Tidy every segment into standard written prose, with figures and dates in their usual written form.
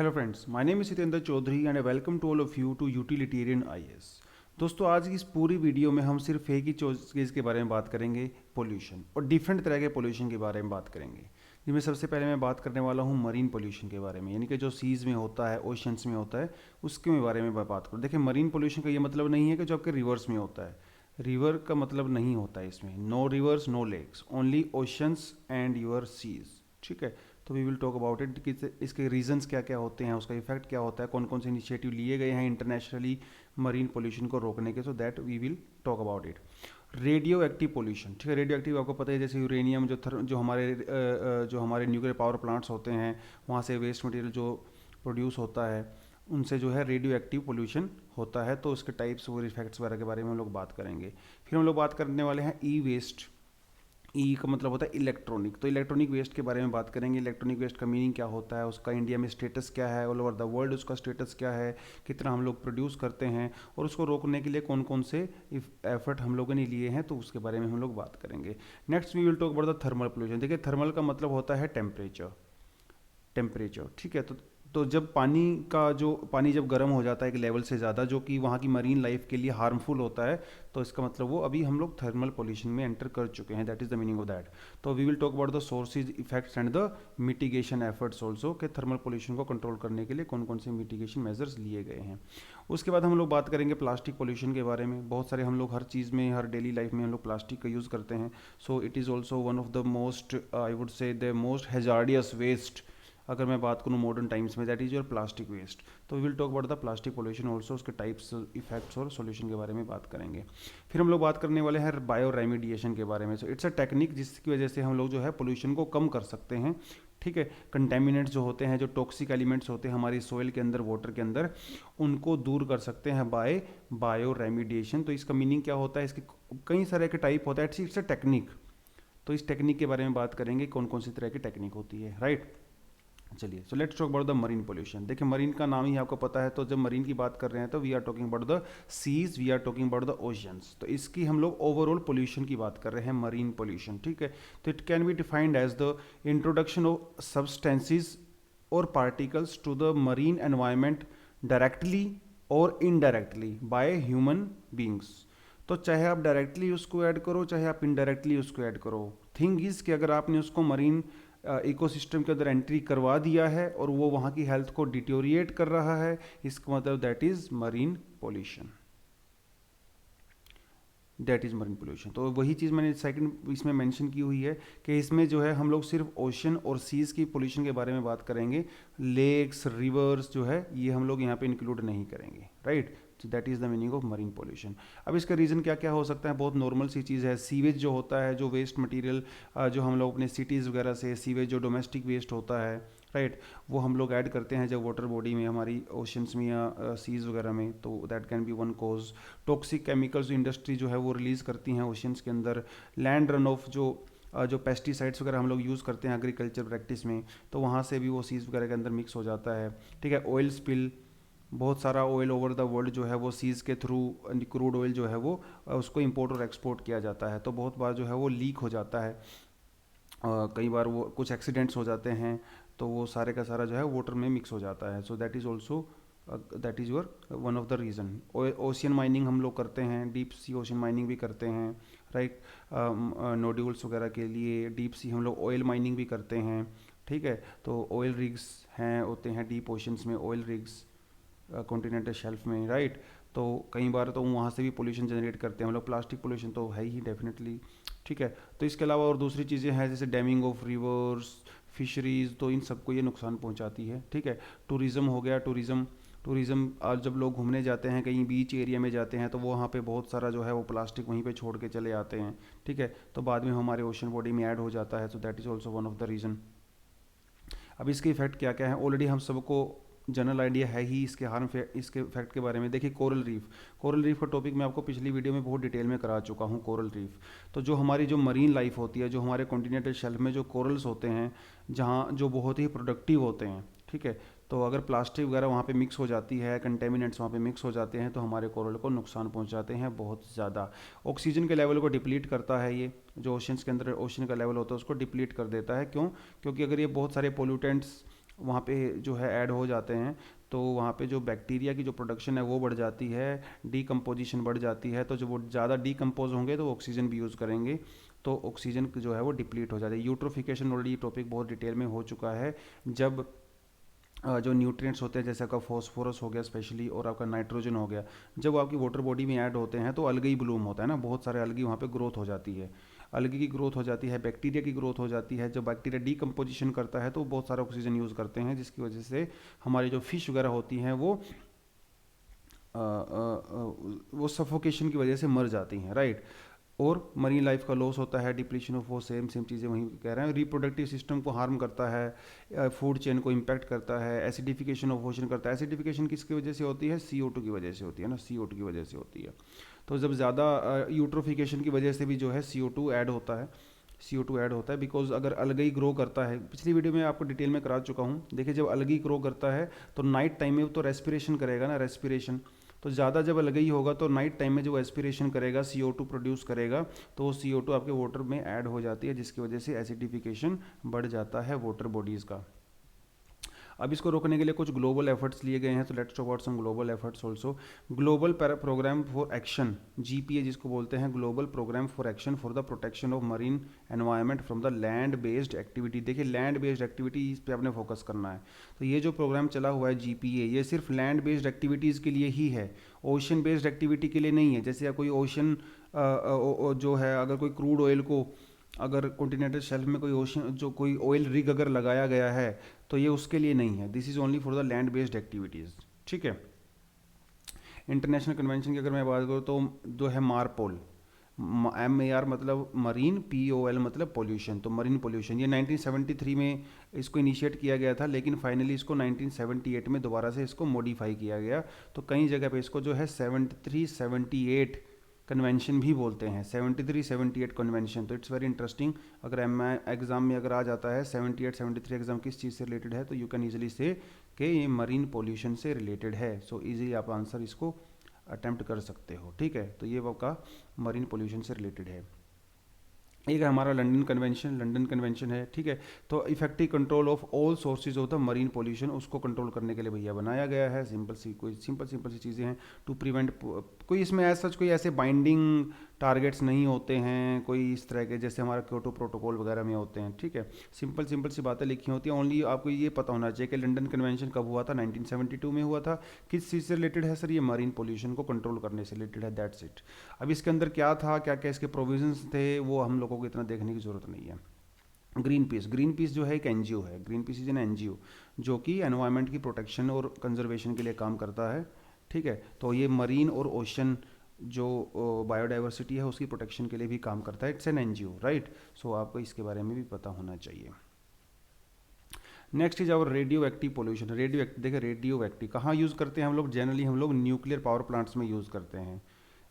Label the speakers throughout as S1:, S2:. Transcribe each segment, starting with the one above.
S1: Hello friends, my name is Sitendra Chaudhary and I welcome to all of you to utilitarian IAS. दोस्तों, आज की इस पूरी वीडियो में हम सिर्फ एक ही चीज़ के बारे में बात करेंगे, पोल्यूशन, और डिफरेंट तरह के पोल्यूशन के बारे में बात करेंगे। जिसमें सबसे पहले मैं बात करने वाला हूँ मरीन पोल्यूशन के बारे में, यानी कि जो सीज़ में होता है, ओशंस में होता है, उसके बारे में मैं बात करूँ। देखिए, मरीन पोल्यूशन का ये मतलब नहीं है कि जो आपके रिवर्स में होता है। रिवर का मतलब नहीं होता है इसमें, no rivers no lakes, only oceans and your seas. ठीक है, तो we will talk about it कि इसके रीजंस क्या क्या होते हैं, उसका इफेक्ट क्या होता है, कौन कौन से इनिशिएटिव लिए गए हैं इंटरनेशनली मरीन पोल्यूशन को रोकने के, so that we will talk about it. Radio active pollution, ठीक है, रेडियो एक्टिव आपको पता है, जैसे यूरेनियम जो हमारे न्यूक्लियर पावर प्लांट्स होते हैं, वहाँ से वेस्ट मटेरियल जो प्रोड्यूस होता है, उनसे जो है रेडियो एक्टिव पोल्यूशन होता है। तो उसके टाइप्स और इफेक्ट्स वगैरह के बारे में हम लोग बात करेंगे। फिर हम लोग बात करने वाले हैं ई वेस्ट। ई का मतलब होता है इलेक्ट्रॉनिक, तो इलेक्ट्रॉनिक वेस्ट के बारे में बात करेंगे। इलेक्ट्रॉनिक वेस्ट का मीनिंग क्या होता है, उसका इंडिया में स्टेटस क्या है, ऑल ओवर द वर्ल्ड उसका स्टेटस क्या है, कितना हम लोग प्रोड्यूस करते हैं, और उसको रोकने के लिए कौन कौन से एफर्ट हम लोगों ने लिए हैं, तो उसके बारे में हम लोग बात करेंगे। Next we will talk about the thermal pollution. देखिए, थर्मल का मतलब होता है टेम्परेचर। ठीक है, तो जब पानी जब गर्म हो जाता है एक लेवल से ज़्यादा, जो कि वहाँ की मरीन लाइफ के लिए हार्मफुल होता है, तो इसका मतलब वो अभी हम लोग थर्मल पोल्यूशन में एंटर कर चुके हैं। That is the meaning of that. तो we will talk about the sources, effects and the mitigation efforts also, कि थर्मल पोल्यूशन को कंट्रोल करने के लिए कौन कौन से मिटिगेशन मेजर्स लिए गए हैं। उसके बाद हम लोग बात करेंगे प्लास्टिक पोल्यूशन के बारे में। बहुत सारे हम लोग हर चीज़ में, हर डेली लाइफ में हम लोग प्लास्टिक का यूज़ करते हैं। So it is also one of the most, I would say the most hazardous waste, अगर मैं बात करूँ मॉडर्न टाइम्स में, that is your plastic waste. तो we will talk about the plastic pollution also, उसके types, effects और solution के बारे में बात करेंगे। फिर हम लोग बात करने वाले हैं बायो रेमिडिएशन के बारे में। सो इट्स अ टेक्निक जिसकी वजह से हम लोग जो है पोल्यूशन को कम कर सकते हैं। ठीक है, कंटेमिनेंट्स जो होते हैं, जो टॉक्सिक एलिमेंट्स होते हैं हमारी सोइल के अंदर, वाटर के अंदर, उनको दूर कर सकते हैं बाय बायो रेमिडिएशन। तो इसका मीनिंग क्या होता है, इसके कई सारे के टाइप होता है, इट्स अ टेक्निक। तो इस टेक्निक के बारे में बात करेंगे, कौन कौन सी तरह की टेक्निक होती है, राइट। चलिए, so let's talk about the marine pollution. देखिए, मरीन का नाम ही आपको पता है, तो जब मरीन की बात कर रहे हैं तो we are talking about the seas, we are talking about the oceans. तो इसकी हम लोग ओवरऑल पोल्यूशन की बात कर रहे हैं, मरीन पोल्यूशन। ठीक है, तो it can be defined as the introduction of substances और particles to the marine environment directly और इनडायरेक्टली बाय ह्यूमन बींग्स। तो चाहे आप डायरेक्टली उसको ऐड करो, चाहे आप इनडायरेक्टली उसको ऐड करो, थिंग इज कि अगर आपने उसको मरीन इकोसिस्टम के अंदर एंट्री करवा दिया है और वो वहाँ की हेल्थ को डिटोरिएट कर रहा है, इसका मतलब that is marine pollution. That is marine pollution. तो वही चीज़ मैंने सेकंड इसमें मेंशन की हुई है कि इसमें जो है हम लोग सिर्फ ओशन और सीज़ की पोल्यूशन के बारे में बात करेंगे। लेक्स, रिवर्स जो है ये हम लोग यहाँ पे इंक्लूड नहीं करेंगे, राइट। तो that is the meaning of marine pollution. अब इसका रीज़न क्या क्या हो सकता है, बहुत नॉर्मल सी चीज़ है। सीवेज जो होता है, जो वेस्ट मटेरियल जो हम लोग अपने सिटीज़ वगैरह से, सीवेज जो डोमेस्टिक वेस्ट होता है, राइट, वो हम लोग ऐड करते हैं जब वाटर बॉडी में, हमारी ओशंस में या सीज वगैरह में, तो that can be one cause. Toxic chemicals industry जो है वो रिलीज़ करती हैं ओशंस के अंदर। लैंड रन ऑफ जो पेस्टिसाइड्स वगैरह हम लोग यूज़ करते हैं एग्रीकल्चर प्रैक्टिस में, तो वहाँ से भी वो सीज वगैरह के अंदर मिक्स हो जाता है। ठीक है, ऑयल स्पिल, बहुत सारा ऑयल ओवर द वर्ल्ड जो है वो सीज़ के थ्रू, क्रूड ऑयल जो है वो उसको इंपोर्ट और एक्सपोर्ट किया जाता है, तो बहुत बार जो है वो लीक हो जाता है। कई बार वो कुछ एक्सीडेंट्स हो जाते हैं, तो वो सारे का सारा जो है वाटर में मिक्स हो जाता है। So that is also, that is your one of the reason. Ocean mining हम लोग करते हैं, डीप सी ओशन माइनिंग भी करते हैं, राइट। नोड्यूल्स वगैरह के लिए डीप सी हम लोग ऑयल माइनिंग भी करते हैं। ठीक है, तो ऑयल रिग्स हैं, होते हैं डीप ओशंस में ऑयल रिग्स, कॉन्टिनेंटल शेल्फ में, राइट। तो कई बार तो वहाँ से भी पोल्यूशन जनरेट करते हैं हम लोग। प्लास्टिक पोल्यूशन तो है ही डेफिनेटली। ठीक है, तो इसके अलावा और दूसरी चीज़ें हैं, जैसे डैमिंग ऑफ रिवर्स, फिशरीज़, तो इन सबको ये नुकसान पहुंचाती है। ठीक है, टूरिज़्म हो गया, टूरिज़्म आज जब लोग घूमने जाते हैं, कहीं बीच एरिया में जाते हैं, तो वो वहाँ पे बहुत सारा जो है वो प्लास्टिक वहीं पे छोड़ के चले आते हैं। ठीक है, तो बाद में हमारे ओशन बॉडी में ऐड हो जाता है, so that is also one of the reason. अब इसके इफेक्ट क्या क्या है, ऑलरेडी हम सबको जनरल आइडिया है ही इसके इफेक्ट के बारे में। देखिए, कोरल रीफ का टॉपिक मैं आपको पिछली वीडियो में बहुत डिटेल में करा चुका हूँ। कोरल रीफ, तो जो हमारी जो मरीन लाइफ होती है, जो हमारे कॉन्टिनेंटल शेल्फ में जो कोरल्स होते हैं, जहाँ जो बहुत ही प्रोडक्टिव होते हैं, ठीक है, तो अगर प्लास्टिक वगैरह वहाँ पे मिक्स हो जाती है, कंटेमिनेंट्स वहाँ पे मिक्स हो जाते हैं, तो हमारे कोरल को नुकसान पहुँचाते हैं बहुत ज़्यादा। ऑक्सीजन के लेवल को डिप्लीट करता है ये, जो ओशंस के अंदर ओशन का लेवल होता है उसको डिप्लीट कर देता है। क्यों? क्योंकि अगर ये बहुत सारे पोल्यूटेंट्स वहाँ पे जो है ऐड हो जाते हैं, तो वहाँ पे जो बैक्टीरिया की जो प्रोडक्शन है वो बढ़ जाती है, डीकम्पोजिशन बढ़ जाती है। तो जब वो ज़्यादा डीकम्पोज होंगे तो ऑक्सीजन भी यूज़ करेंगे, तो ऑक्सीजन जो है वो डिप्लीट हो जाती है। यूट्रोफिकेशन ऑलरेडी टॉपिक बहुत डिटेल में हो चुका है। जब जो न्यूट्रिएंट्स होते हैं जैसे आपका फॉस्फोरस हो गया स्पेशली, और आपका नाइट्रोजन हो गया, जब वो आपकी वाटर बॉडी में ऐड होते हैं तो अलगी ब्लूम होता है ना, बहुत सारे अलगी वहाँ पे ग्रोथ हो जाती है। अलगी की ग्रोथ हो जाती है, बैक्टीरिया की ग्रोथ हो जाती है। जब बैक्टीरिया डीकम्पोजिशन करता है तो बहुत सारा ऑक्सीजन यूज़ करते हैं, जिसकी वजह से हमारी जो फिश वगैरह होती हैं वो सफोकेशन की वजह से मर जाती हैं, राइट। और मरीन लाइफ का लॉस होता है, डिप्लीशन ऑफ वो सेम सेम चीज़ें वहीं कह रहे हैं। रिप्रोडक्टिव सिस्टम को हार्म करता है, फूड चेन को इम्पैक्ट करता है, एसिडिफिकेशन ऑफ ओशन करता है। एसिडिफिकेशन किसकी वजह से होती है? CO2 की वजह से होती है ना, CO2 की वजह से होती है। तो जब ज़्यादा यूट्रोफिकेशन की वजह से भी जो है CO2 ऐड होता है, CO2 ऐड होता है। बिकॉज अगर अलगी ग्रो करता है, पिछली वीडियो में आपको डिटेल में करा चुका हूँ, देखिए जब अलगी ग्रो करता है तो नाइट टाइम में तो रेस्पिरेशन करेगा ना, रेस्पिरेशन। तो ज़्यादा जब अलगी होगा तो नाइट टाइम में जो एस्पिरेशन करेगा, CO2 प्रोड्यूस करेगा, तो वो CO2 आपके वाटर में ऐड हो जाती है, जिसकी वजह से एसिडिफिकेशन बढ़ जाता है वाटर बॉडीज़ का। अब इसको रोकने के लिए कुछ ग्लोबल एफर्ट्स लिए गए हैं, तो let's talk about some global efforts also. Global programme for action, GPA जिसको बोलते हैं, global programme for action for the protection of marine environment from the land based activity. देखिए लैंड बेस्ड एक्टिविटीज़ पे आपने फोकस करना है। तो ये जो प्रोग्राम चला हुआ है GPA, ये सिर्फ लैंड बेस्ड एक्टिविटीज़ के लिए ही है, ओशन बेस्ड एक्टिविटी के लिए नहीं है। जैसे कोई ओशन जो है, अगर कोई क्रूड ऑयल को, अगर कॉन्टिनेंटल शेल्फ में कोई ओशन जो कोई ऑयल रिग अगर लगाया गया है, तो ये उसके लिए नहीं है। This is only for the land based activities, ठीक है। इंटरनेशनल कन्वेंशन की अगर मैं बात करूँ तो जो है मारपोल, MAR मतलब मरीन, POL मतलब पोल्यूशन, तो मरीन पोल्यूशन, ये 1973 में इसको इनिशिएट किया गया था, लेकिन फाइनली इसको 1978 में दोबारा से इसको मॉडिफाई किया गया। तो कई जगह पे इसको जो है 73 78 कन्वेंशन भी बोलते हैं, 73 78 कन्वेंशन। तो इट्स वेरी इंटरेस्टिंग, अगर एग्जाम में अगर आ जाता है 78 73 एग्जाम किस चीज़ से रिलेटेड है, तो यू कैन ईजिली से कि ये मरीन पोल्यूशन से रिलेटेड है। सो ईजिली आप आंसर इसको अटेम्प्ट कर सकते हो, ठीक है। तो ये आपका मरीन पोल्यूशन से रिलेटेड है। एक है हमारा लंदन कन्वेंशन है, ठीक है। तो effective control of all sources of the marine pollution, उसको कंट्रोल करने के लिए भैया बनाया गया है। सिंपल सी चीज़ें हैं टू प्रिवेंट। कोई इसमें ऐसा कोई ऐसे बाइंडिंग टारगेट्स नहीं होते हैं कोई इस तरह के, जैसे हमारा क्योटो प्रोटोकॉल वगैरह में होते हैं, ठीक है। सिंपल सी बातें लिखी होती हैं। ओनली आपको ये पता होना चाहिए कि लंदन कन्वेंशन कब हुआ था, 1972 में हुआ था। किस चीज़ से रिलेटेड है सर? ये मरीन पोल्यूशन को कंट्रोल करने से रिलेटेड है, दैट्स इट। अब इसके अंदर क्या था, क्या क्या इसके प्रोविजंस थे, वो हम लोगों को इतना देखने की ज़रूरत नहीं है। ग्रीन पीस जो है एक NGO है, green peas is an NGO जो कि एनवायरनमेंट की प्रोटेक्शन और कंजर्वेशन के लिए काम करता है, ठीक है। तो ये मरीन और ओशन जो बायोडाइवर्सिटी है उसकी प्रोटेक्शन के लिए भी काम करता है। It's an NGO, right. So आपको इसके बारे में भी पता होना चाहिए। Next is our radio active pollution. देखिए रेडियो एक्टिव कहाँ यूज़ करते हैं हम लोग? जनरली हम लोग न्यूक्लियर पावर प्लांट्स में यूज़ करते हैं,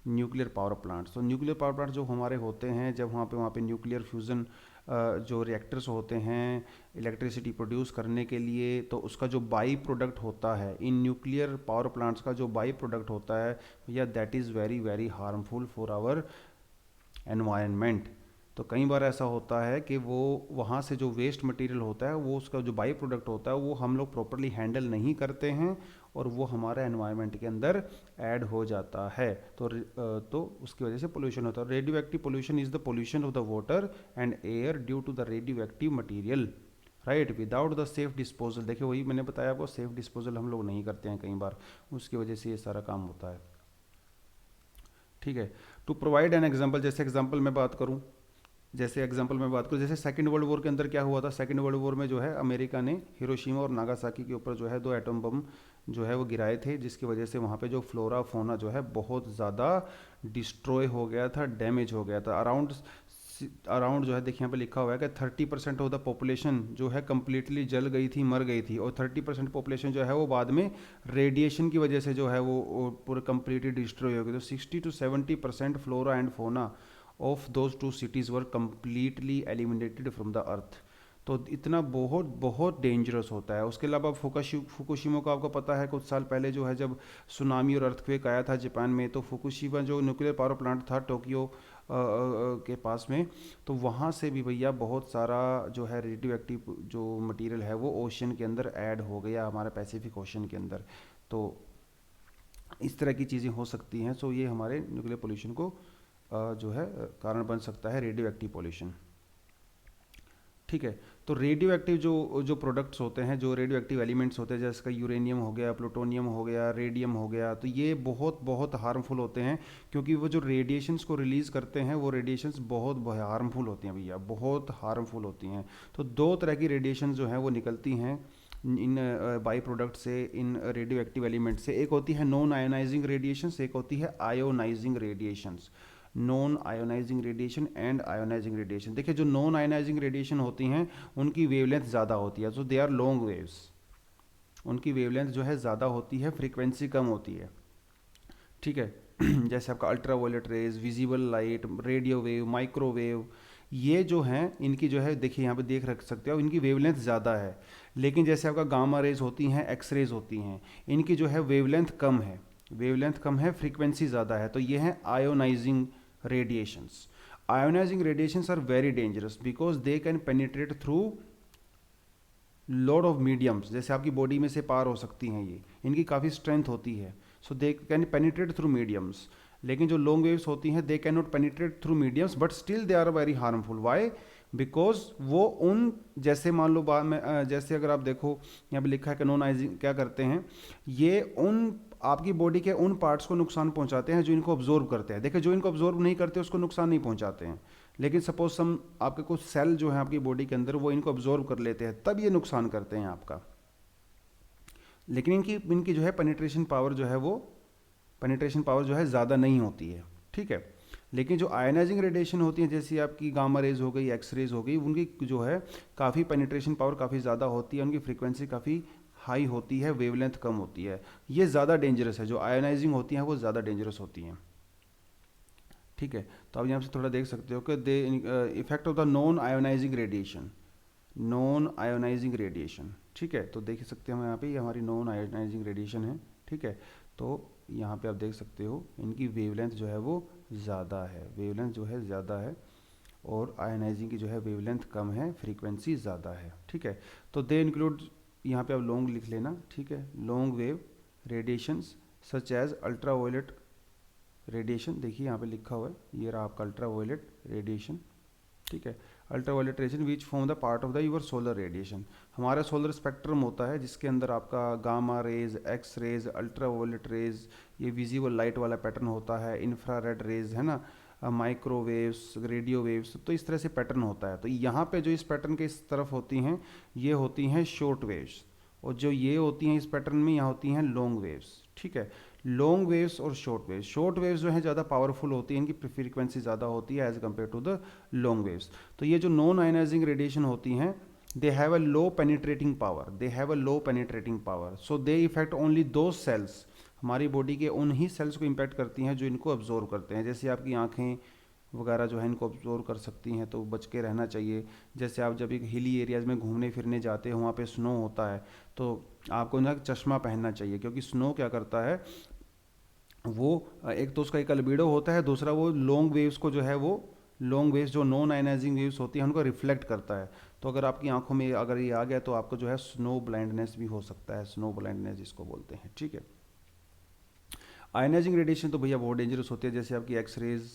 S1: न्यूक्लियर पावर प्लांट्स। तो न्यूक्लियर पावर प्लांट जो हमारे होते हैं, जब वहाँ पे न्यूक्लियर फ्यूज़न जो रिएक्टर्स होते हैं इलेक्ट्रिसिटी प्रोड्यूस करने के लिए, तो उसका जो बाई प्रोडक्ट होता है इन न्यूक्लियर पावर प्लांट्स का जो बाई प्रोडक्ट होता है भैया, that is very very harmful for our environment. तो कई बार ऐसा होता है कि वो वहाँ से जो वेस्ट मटेरियल होता है, वो उसका जो बाई प्रोडक्ट होता है, वो हम लोग प्रॉपरली हैंडल नहीं करते हैं और वो हमारे एनवायरनमेंट के अंदर ऐड हो जाता है। तो उसकी वजह से पोल्यूशन होता है। Radio active pollution is the pollution of the water and air due to the radio active material, right, without the safe disposal. देखिए वही मैंने बताया आपको, सेफ डिस्पोजल हम लोग नहीं करते हैं कई बार, उसकी वजह से ये सारा काम होता है, ठीक है। टू प्रोवाइड एन एग्जाम्पल, जैसे एग्जाम्पल में बात करूँ, जैसे सेकंड वर्ल्ड वॉर के अंदर क्या हुआ था। सेकंड वर्ल्ड वॉर में जो है अमेरिका ने हिरोशिमा और नागासाकी के ऊपर जो है 2 एटम बम जो है वो गिराए थे, जिसकी वजह से वहाँ पे जो फ्लोरा फोना जो है बहुत ज़्यादा डिस्ट्रॉय हो गया था, डैमेज हो गया था। अराउंड जो है देखिए यहाँ पे लिखा हुआ है कि 30% ऑफ द पॉपुलेशन जो है कम्प्लीटली जल गई थी, मर गई थी, और 30% पॉपुलेशन जो है वो बाद में रेडिएशन की वजह से जो है वो पूरे कम्प्लीटली डिस्ट्रॉय हो गई। तो 60 to 70% flora and fauna of those two cities were completely eliminated from the earth। तो इतना बहुत बहुत डेंजरस होता है। उसके अलावा फुकुशिमा का आपको पता है, कुछ साल पहले जो है जब सुनामी और अर्थक्वेक आया था जापान में, तो फुकुशिमा जो न्यूक्लियर पावर प्लांट था टोक्यो के पास में, तो वहाँ से भी भैया बहुत सारा जो है रेडियो एक्टिव जो मटेरियल है वो ओशन के अंदर ऐड हो गया, हमारे पैसिफिक ओशन के अंदर। तो इस तरह की चीज़ें हो सकती हैं। सो ये हमारे न्यूक्लियर पोल्यूशन को जो है कारण बन सकता है, रेडियो एक्टिव पोल्यूशन। ठीक है। तो रेडियो एक्टिव जो जो प्रोडक्ट्स होते हैं, जो रेडियो एक्टिव एलिमेंट्स होते हैं, जैसे यूरेनियम हो गया, प्लूटोनियम हो गया, रेडियम हो गया, तो ये बहुत बहुत हार्मफुल होते हैं, क्योंकि वो जो रेडिएशंस को रिलीज़ करते हैं वो रेडिएशंस बहुत हार्मफुल होती हैं भैया, बहुत हार्मफुल होती हैं। तो दो तरह की रेडिएशन जो हैं वो निकलती हैं इन बाई प्रोडक्ट से, इन रेडियो एक्टिव एलिमेंट से। एक होती है नॉन आयोनाइजिंग रेडिएशंस, एक होती है ionizing radiations. Non ionizing radiation and ionizing radiation. देखिए जो नॉन आयोनाइजिंग रेडिएशन होती हैं उनकी वेवलेंथ ज़्यादा होती है, so they are long waves, उनकी वेवलेंथ जो है ज़्यादा होती है, फ्रीक्वेंसी कम होती है। ठीक है। जैसे आपका ultraviolet rays, visible light, radio wave, microwave, ये जो हैं इनकी जो है देखिए यहाँ पे देख रख सकते हो, इनकी वेवलेंथ ज़्यादा है। लेकिन जैसे आपका गामा रेज होती हैं, एक्स रेज होती हैं, इनकी जो है वेवलेंथ कम है, वेवलेंथ कम है, फ्रीक्वेंसी ज़्यादा है। तो ये हैं ionizing radiations. Ionizing radiations are very dangerous because they can penetrate through lot of mediums, जैसे आपकी बॉडी में से पार हो सकती हैं, ये इनकी काफ़ी स्ट्रेंथ होती है। So they can penetrate through mediums. लेकिन जो लॉन्ग वेव्स होती हैं they can not penetrate through mediums but still they are very harmful. Why? Because वो उन, जैसे मान लो बाद में जैसे अगर आप देखो यहाँ पे लिखा है कैनोनाइजिंग क्या करते हैं, ये उन आपकी बॉडी के उन पार्ट्स को नुकसान पहुंचाते हैं जो इनको ऑब्जॉर्व करते हैं। देखिए जो इनको ऑब्जॉर्व नहीं करते उसको नुकसान नहीं पहुंचाते हैं, लेकिन सपोज सम आपके कुछ सेल जो है आपकी बॉडी के अंदर वो इनको ऑब्जॉर्व कर लेते हैं, तब ये नुकसान करते हैं आपका। लेकिन इनकी इनकी जो है पेनिट्रेशन पावर जो है वो पेनिट्रेशन पावर जो है ज़्यादा नहीं होती है। ठीक है। लेकिन जो आयनाइजिंग रेडिएशन होती है जैसे आपकी गामा रेज हो गई, एक्स रेज हो गई, उनकी जो है काफ़ी पेनिट्रेशन पावर काफ़ी ज़्यादा होती है, उनकी फ्रीक्वेंसी काफ़ी हाई होती है, वेवलेंथ कम होती है। ये ज़्यादा डेंजरस है, जो आयोनाइजिंग होती हैं वो ज़्यादा डेंजरस होती हैं। ठीक है। तो आप यहाँ से थोड़ा देख सकते हो कि they effect of the non ionizing radiation, non ionizing radiation. ठीक है। तो देख सकते हैं हम यहाँ पे, ये हमारी नॉन आयोनाइजिंग रेडिएशन है। ठीक है। तो यहाँ पे आप देख सकते हो इनकी वेवलेंथ जो है वो ज़्यादा है, वेवलेंथ जो है ज़्यादा है, और आयोनाइजिंग की जो है वेवलेंथ कम है, फ्रीक्वेंसी ज़्यादा है। ठीक है। तो दे इंक्लूड, यहाँ पे आप लॉन्ग लिख लेना। ठीक है। Long wave radiations such as ultraviolet radiation, देखिए यहाँ पे लिखा हुआ है, ये रहा आपका अल्ट्रावायलेट रेडिएशन। ठीक है। Ultraviolet radiation which form the part of the your solar radiation. हमारा सोलर स्पेक्ट्रम होता है जिसके अंदर आपका gamma rays, X rays, ultraviolet rays, ये विजिबल लाइट वाला पैटर्न होता है, इंफ्रारेड रेज है ना, माइक्रोवेव्स, रेडियो वेव्स, तो इस तरह से पैटर्न होता है। तो यहाँ पे जो इस पैटर्न के इस तरफ होती हैं ये होती हैं शॉर्ट वेव्स, और जो ये होती हैं इस पैटर्न में यहाँ होती हैं लॉन्ग वेव्स। ठीक है। लॉन्ग वेव्स और शॉर्ट वेव्स, शॉर्ट वेव्स जो है ज़्यादा पावरफुल होती है, इनकी फ्रीक्वेंसी ज़्यादा होती है as compare to the long waves. तो ये जो नॉन आयनाइजिंग रेडिएशन होती हैं they have a low penetrating power, they have a low penetrating power, so they effect only those cells, हमारी बॉडी के उन ही सेल्स को इम्पैक्ट करती हैं जो इनको ऑब्जॉर्व करते हैं। जैसे आपकी आँखें वगैरह जो है इनको ऑब्जॉर्व कर सकती हैं, तो बच के रहना चाहिए। जैसे आप जब एक हिली एरियाज़ में घूमने फिरने जाते हो, वहाँ पे स्नो होता है, तो आपको ना चश्मा पहनना चाहिए, क्योंकि स्नो क्या करता है वो एक तो उसका एक अल्बेडो होता है, दूसरा वो लॉन्ग वेव्स को जो है वो लॉन्ग वेव्स जो नॉन आयनाइजिंग वेव्स होती हैं उनको रिफ्लेक्ट करता है। तो अगर आपकी आंखों में अगर ये आ गया तो आपको जो है स्नो ब्लाइंडनेस भी हो सकता है, स्नो ब्लाइंडनेस जिसको बोलते हैं। ठीक है। आयनाइजिंग रेडिएशन तो भैया बहुत डेंजरस होती है, जैसे आपकी एक्स रेज,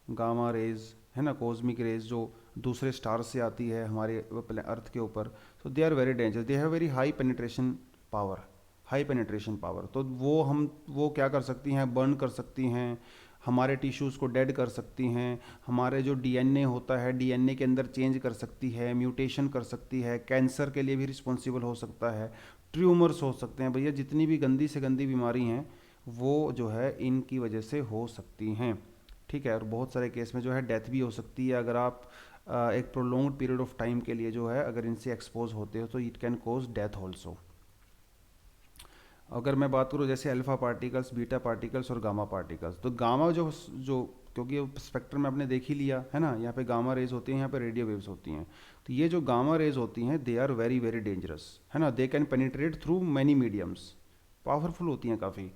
S1: गामा रेज है ना, कॉस्मिक रेज जो दूसरे स्टार से आती है हमारे अर्थ के ऊपर, तो they are very dangerous, they have very high penetration power, high penetration power. तो वो क्या कर सकती हैं, बर्न कर सकती हैं, हमारे टिश्यूज़ को डेड कर सकती हैं, हमारे जो डीएनए होता है डीएनए के अंदर चेंज कर सकती है, म्यूटेशन कर सकती है, कैंसर के लिए भी रिस्पॉन्सिबल हो सकता है, ट्यूमर्स हो सकते हैं। भैया जितनी भी गंदी से गंदी बीमारी हैं वो जो है इनकी वजह से हो सकती हैं। ठीक है। और बहुत सारे केस में जो है डेथ भी हो सकती है अगर आप एक प्रोलॉन्ग्ड पीरियड ऑफ टाइम के लिए जो है अगर इनसे एक्सपोज होते हो, तो it can cause death also. अगर मैं बात करूँ जैसे अल्फा पार्टिकल्स, बीटा पार्टिकल्स और गामा पार्टिकल्स, तो गामा जो जो क्योंकि स्पेक्ट्रम में आपने देख ही लिया है ना, यहाँ पे गामा रेज होती हैं, यहाँ पे रेडियो वेव्स होती हैं। तो ये जो गामा रेज होती हैं they are very very dangerous, है ना, they can penetrate through many mediums, powerful होती हैं काफ़ी।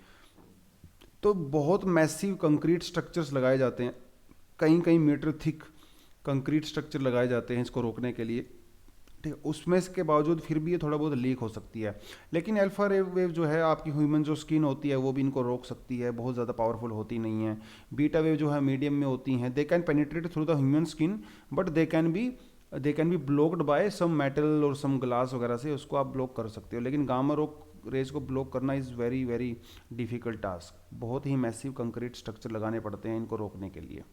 S1: तो बहुत मैसिव कंक्रीट स्ट्रक्चर्स लगाए जाते हैं, कई कई मीटर थिक कंक्रीट स्ट्रक्चर लगाए जाते हैं इसको रोकने के लिए, ठीक है। उसमें के बावजूद फिर भी ये थोड़ा बहुत लीक हो सकती है, लेकिन अल्फा वेव जो है आपकी ह्यूमन जो स्किन होती है वो भी इनको रोक सकती है, बहुत ज़्यादा पावरफुल होती नहीं है। बीटा वेव जो है मीडियम में होती हैं, they can penetrate through the human skin, but they can be blocked by some metal और सम ग्लास वगैरह से उसको आप ब्लॉक कर सकते हो, लेकिन गामा रेज को ब्लॉक करना is very very difficult task, बहुत ही मैसिव कंक्रीट स्ट्रक्चर लगाने पड़ते हैं इनको रोकने के लिए।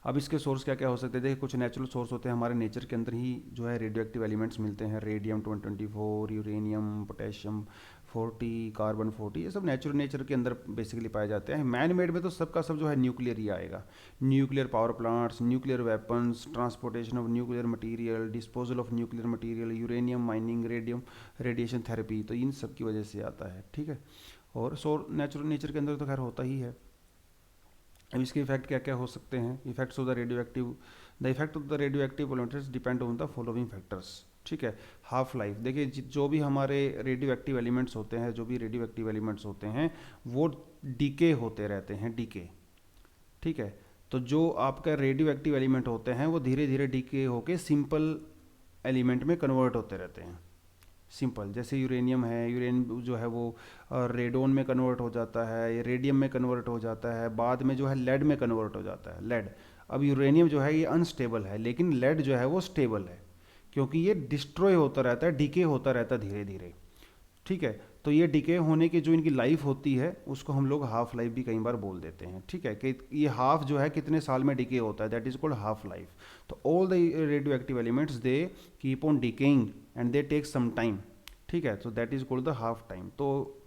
S1: अब इसके सोर्स क्या क्या हो सकते हैं, देखिए कुछ नेचुरल सोर्स होते हैं, हमारे नेचर के अंदर ही जो है रेडियो एक्टिव एलिमेंट्स मिलते हैं, रेडियम 224, यूरेनियम, पोटेशियम 40, कार्बन 40, ये सब नेचर के अंदर बेसिकली पाए जाते हैं। मैन मेड में तो सबका सब जो है न्यूक्लियर ही आएगा, nuclear power plants, nuclear weapons, transportation of nuclear material, disposal of nuclear material, uranium mining, radiation therapy, तो इन सब की वजह से आता है, ठीक है। और नेचर के अंदर तो खैर होता ही है। अब इसके इफेक्ट क्या क्या हो सकते हैं, effects of the effect of the radio active pollutants depend on the following factors, ठीक है। हाफ लाइफ, देखिए जो भी हमारे रेडियो एक्टिव एलिमेंट्स होते हैं, जो भी रेडियो एक्टिव एलिमेंट्स होते हैं वो डीके होते रहते हैं, डीके, ठीक है। तो जो आपका रेडियो एक्टिव एलिमेंट होते हैं वो धीरे धीरे डीके होके सिंपल एलिमेंट में कन्वर्ट होते रहते हैं, सिंपल, जैसे यूरेनियम है, यूरेनियम जो है वो रेडोन में कन्वर्ट हो जाता है, रेडियम में कन्वर्ट हो जाता है, बाद में जो है लेड में कन्वर्ट हो जाता है, लेड। अब यूरेनियम जो है ये अनस्टेबल है, लेकिन लेड जो है वो स्टेबल है, क्योंकि ये डिस्ट्रॉय होता रहता है, डिके होता रहता है धीरे धीरे, ठीक है। तो ये डिके होने की जो इनकी लाइफ होती है उसको हम लोग हाफ लाइफ भी कई बार बोल देते हैं, ठीक है, कि ये हाफ जो है कितने साल में डिके होता है, that is called half life. तो all the radio active elements they keep on decaying and they take some time, ठीक है, तो that is called the half time. तो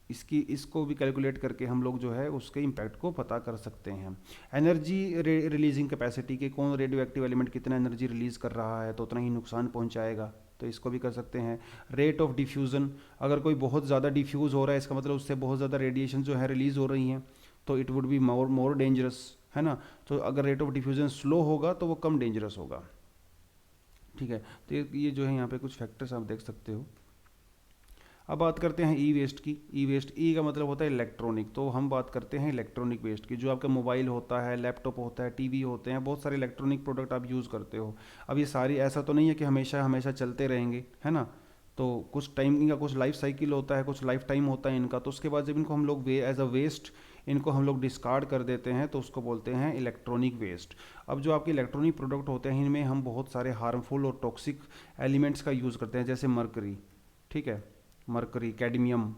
S1: इसको भी कैलकुलेट करके हम लोग जो है उसके इम्पैक्ट को पता कर सकते हैं। एनर्जी रिलीजिंग कैपेसिटी के, कौन रेडियो एक्टिव एलिमेंट कितना एनर्जी रिलीज कर रहा है तो उतना ही नुकसान पहुंचाएगा, तो इसको भी कर सकते हैं। रेट ऑफ डिफ्यूज़न, अगर कोई बहुत ज़्यादा डिफ्यूज़ हो रहा है इसका मतलब उससे बहुत ज़्यादा रेडिएशन जो है रिलीज़ हो रही हैं, तो it would be more dangerous, है ना। तो अगर रेट ऑफ डिफ्यूज़न स्लो होगा तो वो कम डेंजरस होगा, ठीक है। तो ये जो है यहाँ पे कुछ फैक्टर्स आप देख सकते हो। अब बात करते हैं ई वेस्ट की। ई वेस्ट, ई का मतलब होता है इलेक्ट्रॉनिक, तो हम बात करते हैं इलेक्ट्रॉनिक वेस्ट की, जो आपका मोबाइल होता है, लैपटॉप होता है, टीवी होते हैं, बहुत सारे इलेक्ट्रॉनिक प्रोडक्ट आप यूज़ करते हो। अब ये सारी, ऐसा तो नहीं है कि हमेशा हमेशा चलते रहेंगे, है ना, तो कुछ टाइम, इनका कुछ लाइफ साइकिल होता है, कुछ लाइफ टाइम होता है इनका, तो उसके बाद जब इनको हम लोग एज अ वेस्ट इनको हम लोग डिस्कार्ड कर देते हैं तो उसको बोलते हैं इलेक्ट्रॉनिक वेस्ट। अब जो आपके इलेक्ट्रॉनिक प्रोडक्ट होते हैं इनमें हम बहुत सारे हार्मफुल और टॉक्सिक एलिमेंट्स का यूज़ करते हैं, जैसे मरकरी, ठीक है, मरकरी कैडमियम।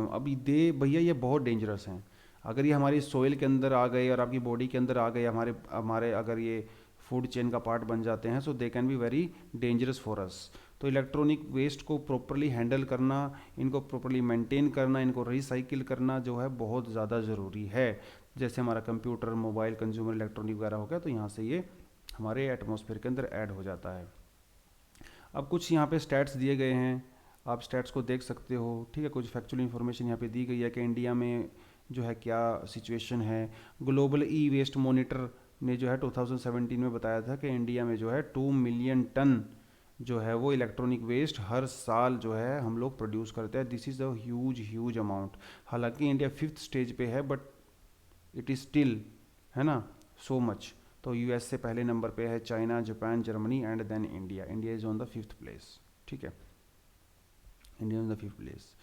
S1: अभी दे भैया ये बहुत डेंजरस हैं, अगर ये हमारी सोइल के अंदर आ गए और आपकी बॉडी के अंदर आ गए, हमारे हमारे अगर ये फूड चेन का पार्ट बन जाते हैं, so they can be very dangerous for us. तो इलेक्ट्रॉनिक वेस्ट को प्रॉपरली हैंडल करना, इनको प्रॉपरली मेंटेन करना, इनको रिसाइकिल करना जो है बहुत ज़्यादा ज़रूरी है। जैसे हमारा कंप्यूटर, मोबाइल, कंज्यूमर इलेक्ट्रॉनिक वगैरह हो गया, तो यहाँ से ये हमारे एटमॉस्फेयर के अंदर ऐड हो जाता है। अब कुछ यहाँ पे स्टैट्स दिए गए हैं, आप स्टैट्स को देख सकते हो, ठीक है। कुछ फैक्चुअल इन्फॉर्मेशन यहाँ पे दी गई है कि इंडिया में जो है क्या सिचुएशन है। ग्लोबल ई वेस्ट मॉनिटर ने जो है 2017 में बताया था कि इंडिया में जो है 2 मिलियन टन जो है वो इलेक्ट्रॉनिक वेस्ट हर साल जो है हम लोग प्रोड्यूस करते हैं। This is a huge amount. हालांकि इंडिया 5th स्टेज पे है, बट इट इज़ स्टिल, है ना, सो मच। तो यूएस से पहले नंबर पे है, China, Japan, Germany and then India. India is on the 5th place, ठीक है, India on the 5th place.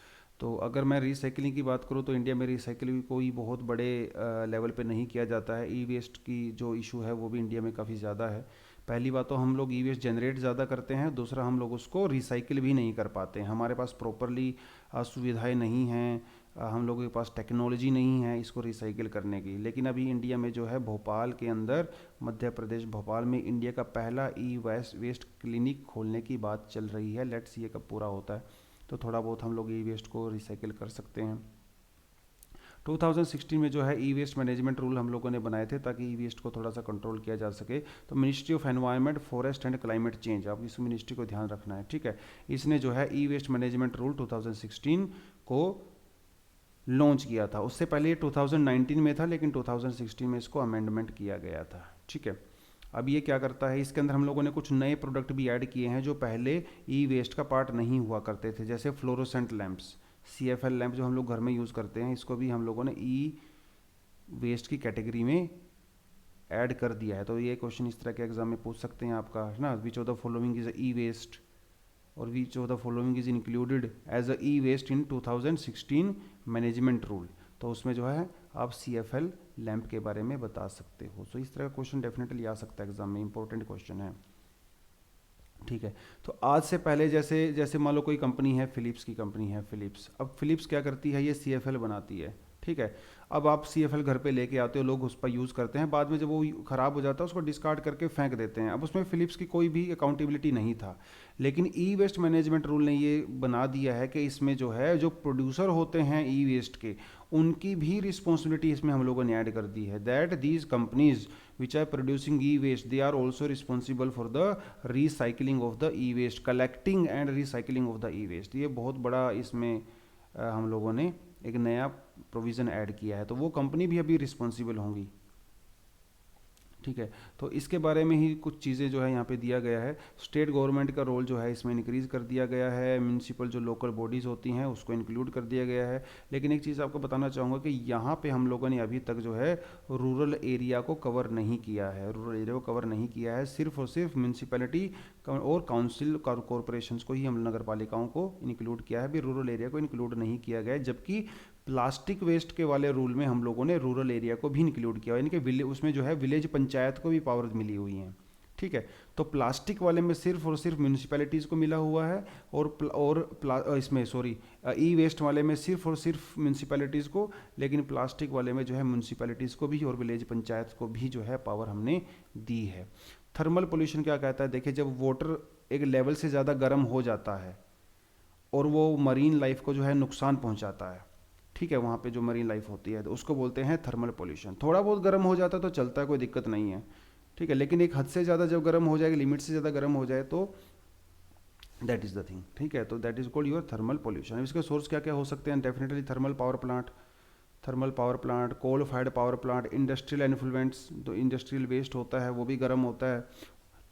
S1: तो अगर मैं रिसाइकलिंग की बात करूँ तो इंडिया में रिसाइकलिंग कोई बहुत बड़े लेवल पे नहीं किया जाता है। ई वेस्ट की जो इशू है वो भी इंडिया में काफ़ी ज़्यादा है। पहली बात तो हम लोग ई वेस्ट जनरेट ज़्यादा करते हैं, दूसरा हम लोग उसको रिसाइकिल भी नहीं कर पाते हैं, हमारे पास प्रॉपरली सुविधाएं नहीं हैं, हम लोगों के पास टेक्नोलॉजी नहीं है इसको रिसाइकिल करने की। लेकिन अभी इंडिया में जो है भोपाल के अंदर, मध्य प्रदेश भोपाल में इंडिया का पहला ई वेस्ट क्लिनिक खोलने की बात चल रही है। लेट्स सी ये कब पूरा होता है, तो थोड़ा बहुत हम लोग ई वेस्ट को रिसाइकिल कर सकते हैं। 2016 में जो है ई वेस्ट मैनेजमेंट रूल हम लोगों ने बनाए थे ताकि ई वेस्ट को थोड़ा सा कंट्रोल किया जा सके। तो ministry of environment, forest and climate change, आप इस मिनिस्ट्री को ध्यान रखना है, ठीक है। इसने जो है ई वेस्ट मैनेजमेंट रूल 2016 को लॉन्च किया था। उससे पहले ये 2019 में था, लेकिन 2016 में इसको अमेंडमेंट किया गया था, ठीक है। अब ये क्या करता है, इसके अंदर हम लोगों ने कुछ नए प्रोडक्ट भी ऐड किए हैं जो पहले ई वेस्ट का पार्ट नहीं हुआ करते थे, जैसे फ्लोरोसेंट लैंप्स, CFL लैंप जो हम लोग घर में यूज़ करते हैं, इसको भी हम लोगों ने ई वेस्ट की कैटेगरी में ऐड कर दिया है। तो ये क्वेश्चन इस तरह के एग्जाम में पूछ सकते हैं आपका, है ना, which of the following is e waste और which of the following is included as a e waste in 2016 management rule. तो उसमें जो है आप CFL लैंप के बारे में बता सकते हो। सो इस तरह का क्वेश्चन डेफिनेटली आ सकता है एग्जाम में, इंपॉर्टेंट क्वेश्चन है। ठीक है, तो आज से पहले जैसे जैसे मान लो कोई कंपनी है, फिलिप्स की कंपनी है, फिलिप्स, अब फिलिप्स क्या करती है, ये CFL बनाती है। ठीक है, अब आप CFL घर पे लेके आते हो, लोग उस पर यूज़ करते हैं, बाद में जब वो ख़राब हो जाता है उसको डिस्कार्ड करके फेंक देते हैं। अब उसमें फिलिप्स की कोई भी अकाउंटेबिलिटी नहीं था, लेकिन ई वेस्ट मैनेजमेंट रूल ने ये बना दिया है कि इसमें जो है जो प्रोड्यूसर होते हैं ई वेस्ट के, उनकी भी रिस्पॉन्सिबिलिटी इसमें हम लोगों ने ऐड कर दी है, that these companies which are producing e waste they are also responsible for the recycling of the e waste, collecting and recycling of the e waste. ये बहुत बड़ा इसमें हम लोगों ने एक नया प्रोविज़न ऐड किया है, तो वो कंपनी भी अभी रिस्पॉन्सिबल होंगी। ठीक है, तो इसके बारे में ही कुछ चीज़ें जो है यहाँ पे दिया गया है। स्टेट गवर्नमेंट का रोल जो है इसमें इंक्रीज़ कर दिया गया है, म्यूनसिपल जो लोकल बॉडीज़ होती हैं उसको इंक्लूड कर दिया गया है। लेकिन एक चीज़ आपको बताना चाहूँगा कि यहाँ पे हम लोगों ने अभी तक जो है रूरल एरिया को कवर नहीं किया है, रूरल एरिया को कवर नहीं किया है, सिर्फ और सिर्फ म्यूनसिपैलिटी और काउंसिल कॉरपोरेशंस को ही हम नगर पालिकाओं को इंक्लूड किया है, अभी रूरल एरिया को इंक्लूड नहीं किया गया है। जबकि प्लास्टिक वेस्ट के वाले रूल में हम लोगों ने रूरल एरिया को भी इंक्लूड किया, यानी कि उसमें जो है विलेज पंचायत को भी पावर मिली हुई हैं। ठीक है, तो प्लास्टिक वाले में सिर्फ और सिर्फ म्यूनिसिपैलिटीज़ को मिला हुआ है, इसमें सॉरी ई वेस्ट वाले में सिर्फ और सिर्फ म्यूनिसिपैलिटीज़ को, लेकिन प्लास्टिक वाले में जो है म्यूनिसिपैलिटीज़ को भी और विलेज पंचायत को भी जो है पावर हमने दी है। थर्मल पोल्यूशन क्या कहता है, देखिए जब वाटर एक लेवल से ज़्यादा गर्म हो जाता है और वो मरीन लाइफ को जो है नुकसान पहुँचाता है, ठीक है, वहाँ पे जो मरीन लाइफ होती है तो उसको बोलते हैं थर्मल पोल्यूशन। थोड़ा बहुत गर्म हो जाता है तो चलता है, कोई दिक्कत नहीं है। ठीक है, लेकिन एक हद से ज़्यादा जब गर्म हो जाएगा, लिमिट से ज़्यादा गर्म हो जाए तो दैट इज़ द थिंग। ठीक है, तो that is called your thermal pollution. इसके सोर्स क्या क्या हो सकते हैं, definitely thermal power plant, coal fired power plant, industrial effluents, तो इंडस्ट्रियल वेस्ट होता है वो भी गर्म होता है।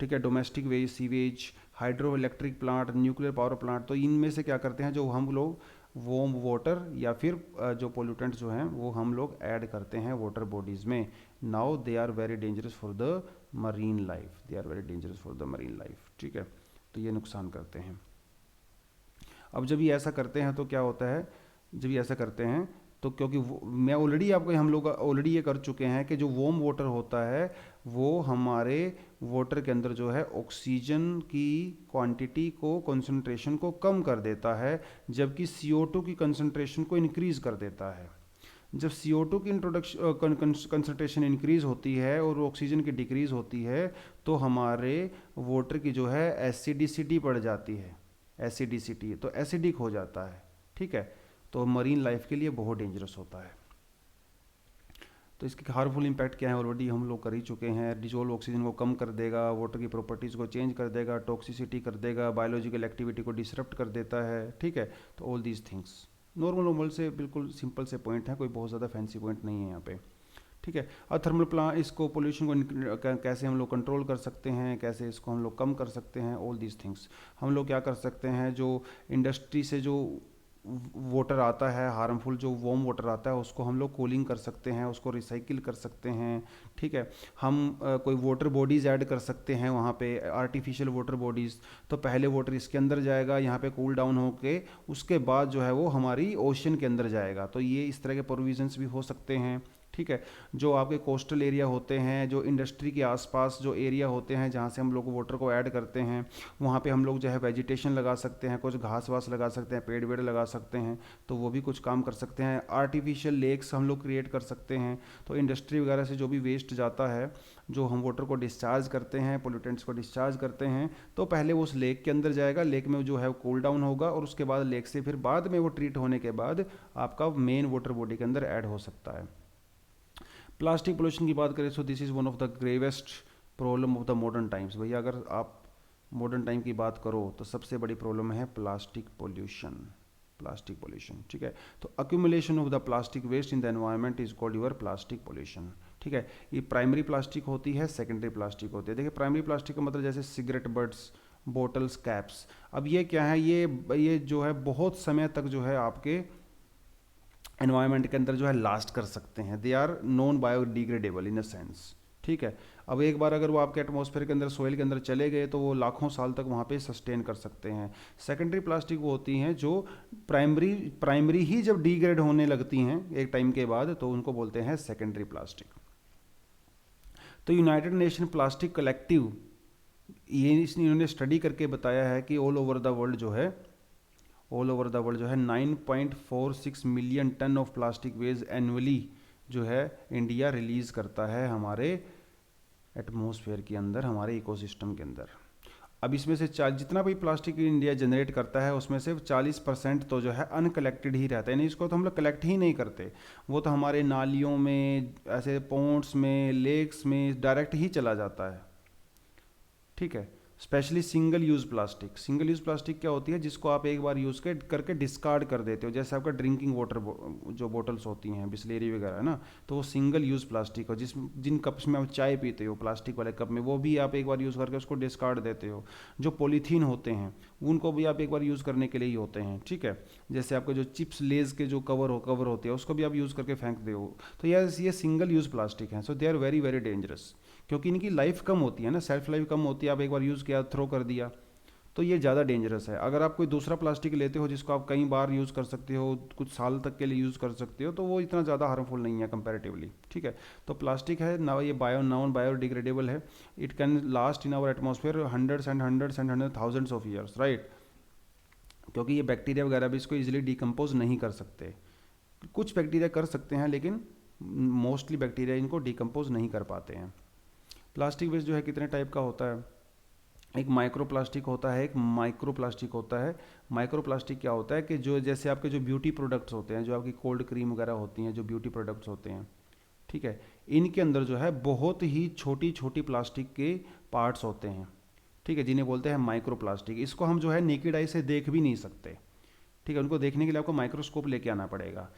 S1: ठीक है, domestic waste, sewage, hydro electric plant, nuclear power plant, तो इनमें से क्या करते हैं जो हम लोग वार्म वाटर या फिर जो पोल्यूटेंट्स जो हैं वो हम लोग ऐड करते हैं वाटर बॉडीज़ में। Now they are very dangerous for the marine life, they are very dangerous for the marine life. ठीक है, तो ये नुकसान करते हैं। अब जब ये ऐसा करते हैं तो क्या होता है, जब ये ऐसा करते हैं तो क्योंकि मैं ऑलरेडी आपको, हम लोग ऑलरेडी ये कर चुके हैं कि जो वार्म वाटर होता है वो हमारे वाटर के अंदर जो है ऑक्सीजन की क्वांटिटी को, कंसंट्रेशन को कम कर देता है, जबकि CO2 की कंसंट्रेशन को इंक्रीज कर देता है। जब CO2 की कंसंट्रेशन इंक्रीज होती है और ऑक्सीजन की डिक्रीज होती है तो हमारे वाटर की जो है एसिडिसिटी बढ़ जाती है, एसिडिसिटी तो एसिडिक हो जाता है। ठीक है, तो मरीन लाइफ के लिए बहुत डेंजरस होता है। तो इसके हार्मफुल इम्पैक्ट क्या है ऑलरेडी हम लोग कर ही चुके हैं। डिजोल्व ऑक्सीजन को कम कर देगा, वाटर की प्रॉपर्टीज़ को चेंज कर देगा, टॉक्सिसिटी कर देगा, बायोलॉजिकल एक्टिविटी को डिसरप्ट कर देता है। ठीक है, तो ऑल दीज थिंग्स नॉर्मल से बिल्कुल सिंपल से पॉइंट है, कोई बहुत ज़्यादा फैंसी पॉइंट नहीं है यहाँ पे। ठीक है, और थर्मल प्लांट, इसको पोल्यूशन को कैसे हम लोग कंट्रोल कर सकते हैं, कैसे इसको हम लोग कम कर सकते हैं, ऑल दीज थिंग्स। हम लोग क्या कर सकते हैं, जो इंडस्ट्री से जो वाटर आता है हार्मफुल, जो वार्म वाटर आता है उसको हम लोग कूलिंग कर सकते हैं, उसको रिसाइकिल कर सकते हैं। ठीक है, हम कोई वाटर बॉडीज़ ऐड कर सकते हैं वहाँ पे, आर्टिफिशियल वाटर बॉडीज़। तो पहले वाटर इसके अंदर जाएगा, यहाँ पे कूल डाउन होके उसके बाद जो है वो हमारी ओशन के अंदर जाएगा। तो ये इस तरह के प्रोविजंस भी हो सकते हैं। ठीक है, जो आपके कोस्टल एरिया होते हैं, जो इंडस्ट्री के आसपास जो एरिया होते हैं जहाँ से हम लोग वाटर को ऐड करते हैं, वहाँ पे हम लोग जो है वेजिटेशन लगा सकते हैं, कुछ घास वास लगा सकते हैं, पेड़ वेड़ लगा सकते हैं, तो वो भी कुछ काम कर सकते हैं। आर्टिफिशियल लेक्स हम लोग क्रिएट कर सकते हैं। तो इंडस्ट्री वगैरह से जो भी वेस्ट जाता है, जो हम वाटर को डिस्चार्ज करते हैं, पोल्यूटेंट्स को डिस्चार्ज करते हैं, तो पहले वो उस लेक के अंदर जाएगा, लेक में जो है वो कूल डाउन होगा और उसके बाद लेक से फिर बाद में वो ट्रीट होने के बाद आपका मेन वाटर बॉडी के अंदर ऐड हो सकता है। प्लास्टिक पोल्यूशन की बात करें, so this is one of the gravest problem of the modern times. भैया अगर आप मॉडर्न टाइम की बात करो तो सबसे बड़ी प्रॉब्लम है प्लास्टिक पोल्यूशन, प्लास्टिक पोल्यूशन। ठीक है, तो accumulation of the plastic waste in the environment is called your plastic pollution. ठीक है। ये प्राइमरी प्लास्टिक होती है, सेकेंडरी प्लास्टिक होती है। देखिए प्राइमरी प्लास्टिक का मतलब जैसे सिगरेट बट्स, बोटल्स, कैप्स। अब ये क्या है, ये जो है बहुत समय तक जो है आपके एनवायरनमेंट के अंदर जो है लास्ट कर सकते हैं। They are non biodegradable in a sense, ठीक है। अब एक बार अगर वो आपके एटमॉस्फेयर के अंदर, सोइल के अंदर चले गए तो वो लाखों साल तक वहाँ पे सस्टेन कर सकते हैं। सेकेंडरी प्लास्टिक वो होती हैं जो प्राइमरी प्राइमरी ही जब डिग्रेड होने लगती हैं एक टाइम के बाद, तो उनको बोलते हैं सेकेंडरी प्लास्टिक। तो यूनाइटेड नेशन प्लास्टिक कलेक्टिव, ये इन्होंने स्टडी करके बताया है कि ऑल ओवर द वर्ल्ड जो है 9.46 million ton of plastic waste annually जो है इंडिया रिलीज करता है हमारे एटमॉस्फेयर के अंदर, हमारे इकोसिस्टम के अंदर। अब इसमें से जितना भी प्लास्टिक इंडिया जनरेट करता है उसमें से 40% तो जो है अनकलेक्टेड ही रहता है, यानी इसको तो हम लोग कलेक्ट ही नहीं करते, वो तो हमारे नालियों में, ऐसे पोंड्स में, लेक्स में डायरेक्ट ही चला जाता है, ठीक है। Specially single use plastic. Single use plastic क्या होती है, जिसको आप एक बार यूज़ करके डिस्कार्ड कर देते हो, जैसे आपका ड्रिंकिंग वाटर जो बोटल्स होती हैं बिस्लेरी वगैरह है ना, तो वो सिंगल यूज़ प्लास्टिक हो। जिन कप्स में आप चाय पीते हो, प्लास्टिक वाले कप में, वो भी आप एक बार यूज़ करके उसको डिस्कार्ड देते हो। जो पॉलीथीन होते हैं उनको भी आप एक बार यूज़ करने के लिए ही होते हैं, ठीक है। जैसे आपके जो चिप्स लेज के जो कवर होते हैं उसको भी आप यूज़ करके फेंक दो, तो ये सिंगल यूज़ प्लास्टिक हैं। So they are very very dangerous, क्योंकि इनकी लाइफ कम होती है ना, सेल्फ लाइफ कम होती है। आप एक बार यूज़ किया, थ्रो कर दिया, तो ये ज़्यादा डेंजरस है। अगर आप कोई दूसरा प्लास्टिक लेते हो जिसको आप कई बार यूज़ कर सकते हो, कुछ साल तक के लिए यूज़ कर सकते हो, तो वो इतना ज़्यादा हार्मफुल नहीं है कंपैरेटिवली, ठीक है। तो प्लास्टिक है ना, ये नॉन बायोडिग्रेडेबल है। It can last in our atmosphere hundred thousands of years, right. क्योंकि ये बैक्टीरिया वगैरह भी इसको इजीली डिकम्पोज नहीं कर सकते। कुछ बैक्टीरिया कर सकते हैं लेकिन मोस्टली बैक्टीरिया इनको डिकम्पोज नहीं कर पाते हैं। प्लास्टिक वेस्ट जो है कितने टाइप का होता है, एक माइक्रो प्लास्टिक होता है, एक माइक्रो प्लास्टिक होता है। माइक्रो प्लास्टिक क्या होता है कि जो जैसे आपके जो ब्यूटी प्रोडक्ट्स होते हैं, जो आपकी कोल्ड क्रीम वगैरह होती हैं, जो ब्यूटी प्रोडक्ट्स होते हैं, ठीक है, इनके अंदर जो है बहुत ही छोटी छोटी प्लास्टिक के पार्ट्स होते हैं, ठीक है, जिन्हें बोलते हैं माइक्रो प्लास्टिक। इसको हम जो है नेकेड आई से देख भी नहीं सकते, ठीक है। उनको देखने के लिए आपको माइक्रोस्कोप लेके आना पड़ेगा।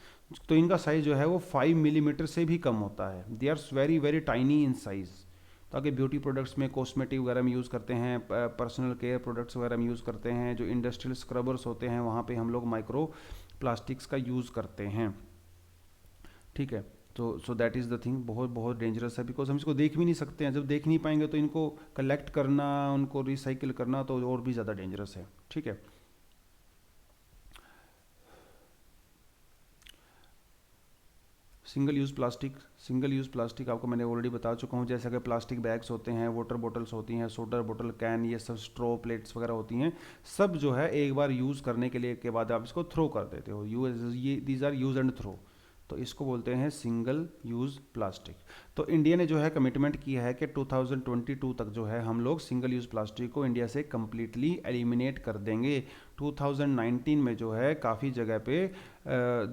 S1: तो इनका साइज़ जो है वो 5 मिलीमीटर से भी कम होता है। They are very very tiny in size. ताकि ब्यूटी प्रोडक्ट्स में, कॉस्मेटिक वगैरह में यूज़ करते हैं, पर्सनल केयर प्रोडक्ट्स वगैरह में यूज़ करते हैं, जो इंडस्ट्रियल स्क्रबर्स होते हैं वहाँ पे हम लोग माइक्रो प्लास्टिक्स का यूज़ करते हैं, ठीक है। तो so that is the thing, बहुत बहुत डेंजरस है, बिकॉज हम इसको देख भी नहीं सकते हैं। जब देख नहीं पाएंगे तो इनको कलेक्ट करना, उनको रिसाइकिल करना तो और भी ज़्यादा डेंजरस है, ठीक है। सिंगल यूज़ प्लास्टिक आपको मैंने ऑलरेडी बता चुका हूँ। जैसे कि प्लास्टिक बैग्स होते हैं, वाटर बॉटल्स होती हैं, सोडा बोतल, कैन, ये सब स्ट्रॉ प्लेट्स वगैरह होती हैं, सब जो है एक बार यूज़ करने के लिए के बाद आप इसको थ्रो कर देते हो। ये these are use and throw, तो इसको बोलते हैं सिंगल यूज़ प्लास्टिक। तो इंडिया ने जो है कमिटमेंट किया है कि 2022 तक जो है हम लोग सिंगल यूज़ प्लास्टिक को इंडिया से कम्प्लीटली एलिमिनेट कर देंगे। 2019 में जो है काफ़ी जगह पे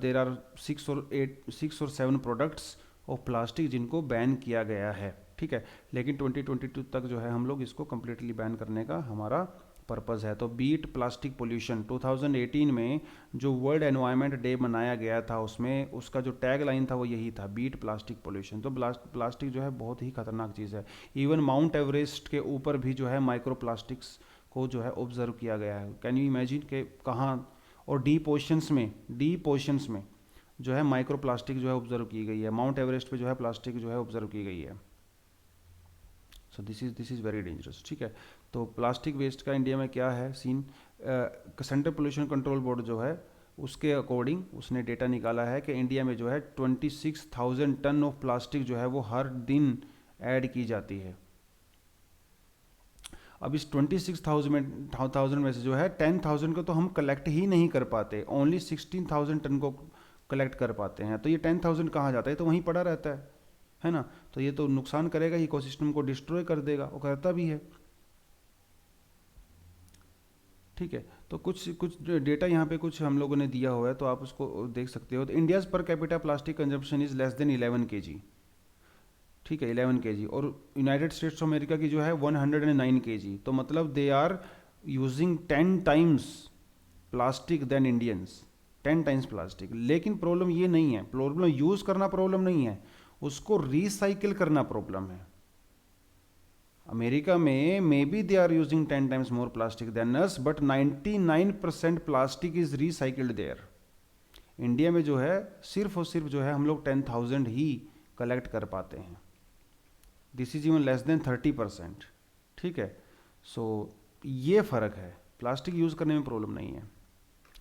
S1: देर आर 6 और 7 प्रोडक्ट्स ऑफ प्लास्टिक जिनको बैन किया गया है, ठीक है। लेकिन 2022 तक जो है हम लोग इसको कम्प्लीटली बैन करने का हमारा पर्पज़ है। तो बीट प्लास्टिक पोल्यूशन 2018 में जो वर्ल्ड एनवायरनमेंट डे मनाया गया था, उसमें उसका जो टैग लाइन था वो यही था, बीट प्लास्टिक पोल्यूशन। तो प्लास्टिक जो है बहुत ही खतरनाक चीज़ है। इवन माउंट एवरेस्ट के ऊपर भी जो है माइक्रो प्लास्टिक्स को जो है ऑब्जर्व किया गया है। कैन यू इमेजिन कि कहाँ, और डीप ओशंस में जो है माइक्रो प्लास्टिक जो है ऑब्जर्व की गई है। माउंट एवरेस्ट पे जो है प्लास्टिक जो है ऑब्जर्व की गई है। So this is very dangerous, ठीक है। तो प्लास्टिक वेस्ट का इंडिया में क्या है scene, central pollution control board जो है उसके अकॉर्डिंग उसने डेटा निकाला है कि इंडिया में जो है 26,000 टन ऑफ प्लास्टिक जो है वो हर दिन ऐड की जाती है। अब इस 26,000 में से जो है 10,000 को तो हम कलेक्ट ही नहीं कर पाते, ओनली 16,000 टन को कलेक्ट कर पाते हैं। तो ये 10,000 कहाँ जाता है, तो वहीं पड़ा रहता है ना। तो ये तो नुकसान करेगा, इकोसिस्टम को डिस्ट्रॉय कर देगा, वो करता भी है, ठीक है। तो कुछ डेटा यहाँ पे कुछ हम लोगों ने दिया हुआ है, तो आप उसको देख सकते हो। तो India's per capita plastic consumption is less than 11 kg, ठीक है, 11 kg। और यूनाइटेड स्टेट्स ऑफ अमेरिका की जो है 109 kg। तो मतलब they are using 10 times plastic than Indians, 10 times plastic. लेकिन प्रॉब्लम ये नहीं है, प्रॉब्लम यूज़ करना प्रॉब्लम नहीं है, उसको रिसाइकिल करना प्रॉब्लम है। अमेरिका में maybe they are using 10 times more plastic than us, but 99% plastic is recycled there. India में जो है सिर्फ और सिर्फ जो है हम लोग 10,000 ही कलेक्ट कर पाते हैं। This is even less than 30%। ठीक है, सो ये फ़र्क है। प्लास्टिक यूज़ करने में प्रॉब्लम नहीं है,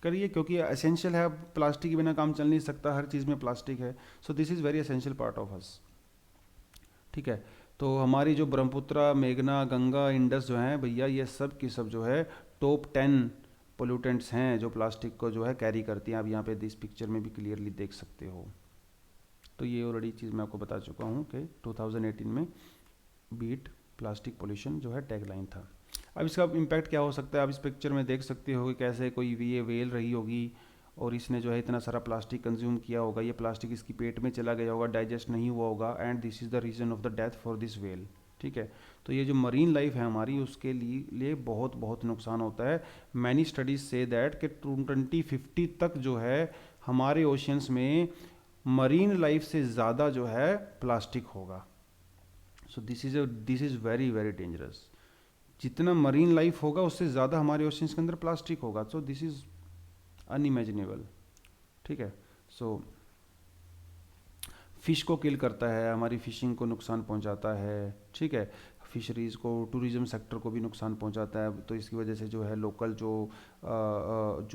S1: करिए, क्योंकि एसेंशियल है। प्लास्टिक के बिना काम चल नहीं सकता, हर चीज़ में प्लास्टिक है। So this is very essential part of us. ठीक है, तो हमारी जो ब्रह्मपुत्रा, मेघना, गंगा, इंडस जो हैं भैया, ये सब की सब जो है टॉप 10 पोल्यूटेंट्स हैं जो प्लास्टिक को जो है कैरी करती हैं। आप यहाँ पे इस पिक्चर में भी क्लियरली देख सकते हो। तो ये ऑलरेडी चीज़ मैं आपको बता चुका हूँ कि 2018 में बीट प्लास्टिक पोल्यूशन जो है टैगलाइन था। अब इसका इम्पैक्ट क्या हो सकता है, आप इस पिक्चर में देख सकते हो कि कैसे कोई ये वेल रही होगी और इसने जो है इतना सारा प्लास्टिक कंज्यूम किया होगा। ये प्लास्टिक इसकी पेट में चला गया होगा, डाइजेस्ट नहीं हुआ होगा, and this is the reason of the death for this well. ठीक है, तो ये जो मरीन लाइफ है हमारी, उसके लिए बहुत बहुत नुकसान होता है। मैनी स्टडीज से दैट कि 2050 तक जो है हमारे ओशियंस में मरीन लाइफ से ज़्यादा जो है प्लास्टिक होगा। So this is very very dangerous. जितना मरीन लाइफ होगा उससे ज़्यादा हमारे ओशियंस के अंदर प्लास्टिक होगा। So this is unimaginable. ठीक है, सो फिश को किल करता है, हमारी फिशिंग को नुकसान पहुंचाता है। ठीक है, फिशरीज़ को, टूरिज्म सेक्टर को भी नुकसान पहुंचाता है। तो इसकी वजह से जो है लोकल जो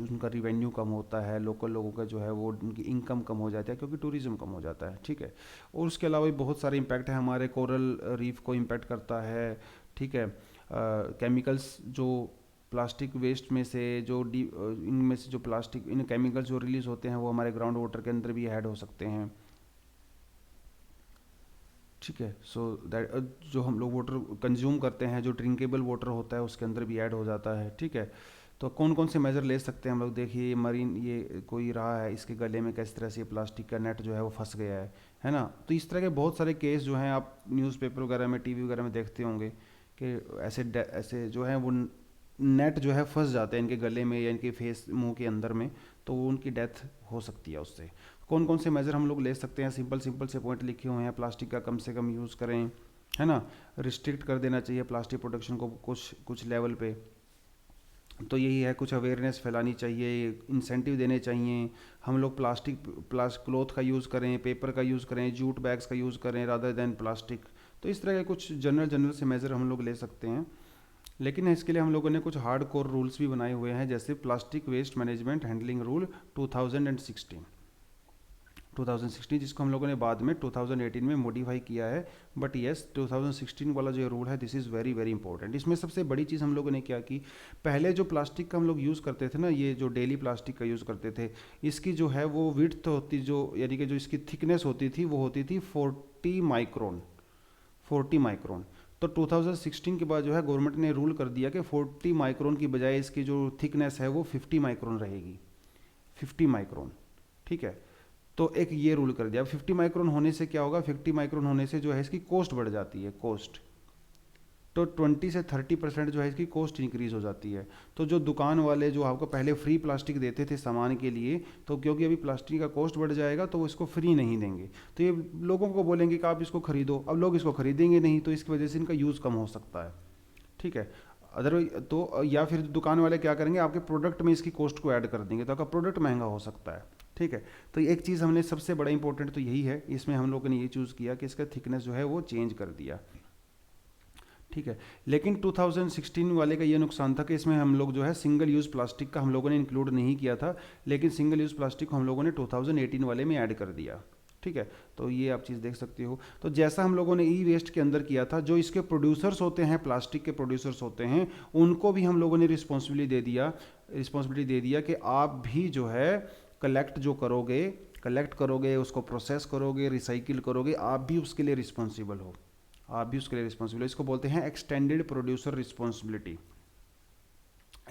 S1: उनका रिवेन्यू कम होता है, लोकल लोगों का जो है वो उनकी इनकम कम हो जाती है, क्योंकि टूरिज्म कम हो जाता है। ठीक है, और उसके अलावा भी बहुत सारे इम्पैक्ट है। हमारे कोरल रीफ को इम्पैक्ट करता है। ठीक है, केमिकल्स जो प्लास्टिक वेस्ट में से जो इनमें से जो प्लास्टिक इन केमिकल्स जो रिलीज होते हैं वो हमारे ग्राउंड वाटर के अंदर भी ऐड हो सकते हैं। ठीक है, सो दैट जो हम लोग वाटर कंज्यूम करते हैं, जो ड्रिंकेबल वाटर होता है उसके अंदर भी ऐड हो जाता है। ठीक है, तो कौन कौन से मेजर ले सकते हैं हम लोग, देखिए मरीन, ये कोई रहा है, इसके गले में किस तरह से प्लास्टिक का नेट जो है वो फंस गया है ना। तो इस तरह के बहुत सारे केस जो हैं आप न्यूज़पेपर वगैरह में, टीवी वगैरह में देखते होंगे कि ऐसे जो है वो नेट जो है फंस जाते हैं इनके गले में या इनके फेस, मुंह के अंदर में, तो उनकी डेथ हो सकती है उससे। कौन कौन से मेजर हम लोग ले सकते हैं, सिंपल सिंपल से पॉइंट लिखे हुए हैं। प्लास्टिक का कम से कम यूज़ करें, है ना। रिस्ट्रिक्ट कर देना चाहिए प्लास्टिक प्रोडक्शन को कुछ लेवल पे। तो यही है, कुछ अवेयरनेस फैलानी चाहिए, इंसेंटिव देने चाहिए। हम लोग प्लास्टिक क्लॉथ का यूज़ करें, पेपर का यूज़ करें, जूट बैग्स का यूज़ करें रादर देन प्लास्टिक। तो इस तरह के कुछ जनरल से मेजर हम लोग ले सकते हैं। लेकिन इसके लिए हम लोगों ने कुछ हार्ड कोर रूल्स भी बनाए हुए हैं, जैसे plastic waste management handling rule 2016, जिसको हम लोगों ने बाद में 2018 में मॉडिफाई किया है। बट येस, 2016 वाला जो रूल है, this is very very important. इसमें सबसे बड़ी चीज़ हम लोगों ने क्या की, पहले जो प्लास्टिक का हम लोग यूज़ करते थे ना, ये जो डेली प्लास्टिक का यूज़ करते थे, इसकी जो है वो विड्थ होती, जो यानी कि जो इसकी थिकनेस होती थी वो होती थी 40 माइक्रोन। तो 2016 के बाद जो है गवर्नमेंट ने रूल कर दिया कि 40 माइक्रोन की बजाय इसकी जो थिकनेस है वो 50 माइक्रोन रहेगी, 50 माइक्रोन। ठीक है, तो एक ये रूल कर दिया। 50 माइक्रोन होने से क्या होगा, 50 माइक्रोन होने से जो है इसकी कॉस्ट बढ़ जाती है, कॉस्ट। तो 20 से 30% जो है इसकी कॉस्ट इंक्रीज हो जाती है। तो जो दुकान वाले जो आपको पहले फ्री प्लास्टिक देते थे सामान के लिए, तो क्योंकि अभी प्लास्टिक का कॉस्ट बढ़ जाएगा तो वो इसको फ्री नहीं देंगे, तो ये लोगों को बोलेंगे कि आप इसको खरीदो। अब लोग इसको खरीदेंगे नहीं, तो इसकी वजह से इनका यूज़ कम हो सकता है। ठीक है, अदरवाइज तो या फिर दुकान वाले क्या करेंगे, आपके प्रोडक्ट में इसकी कॉस्ट को ऐड कर देंगे, तो आपका प्रोडक्ट महंगा हो सकता है। ठीक है, तो एक चीज़ हमने सबसे बड़ा इंपॉर्टेंट तो यही है, इसमें हम लोगों ने ये चूज़ किया कि इसका थिकनेस जो है वो चेंज कर दिया। ठीक है, लेकिन 2016 वाले का ये नुकसान था कि इसमें हम लोग जो है सिंगल यूज़ प्लास्टिक का हम लोगों ने इंक्लूड नहीं किया था, लेकिन सिंगल यूज़ प्लास्टिक को हम लोगों ने 2018 वाले में ऐड कर दिया। ठीक है, तो ये आप चीज़ देख सकते हो। तो जैसा हम लोगों ने ई वेस्ट के अंदर किया था, जो इसके प्रोड्यूसर्स होते हैं, प्लास्टिक के प्रोड्यूसर्स होते हैं, उनको भी हम लोगों ने रिस्पॉन्सिबिलिटी दे दिया कि आप भी जो है कलेक्ट करोगे, उसको प्रोसेस करोगे, रिसाइकिल करोगे, आप भी उसके लिए रिस्पॉन्सिबल हो। इसको बोलते हैं extended producer responsibility,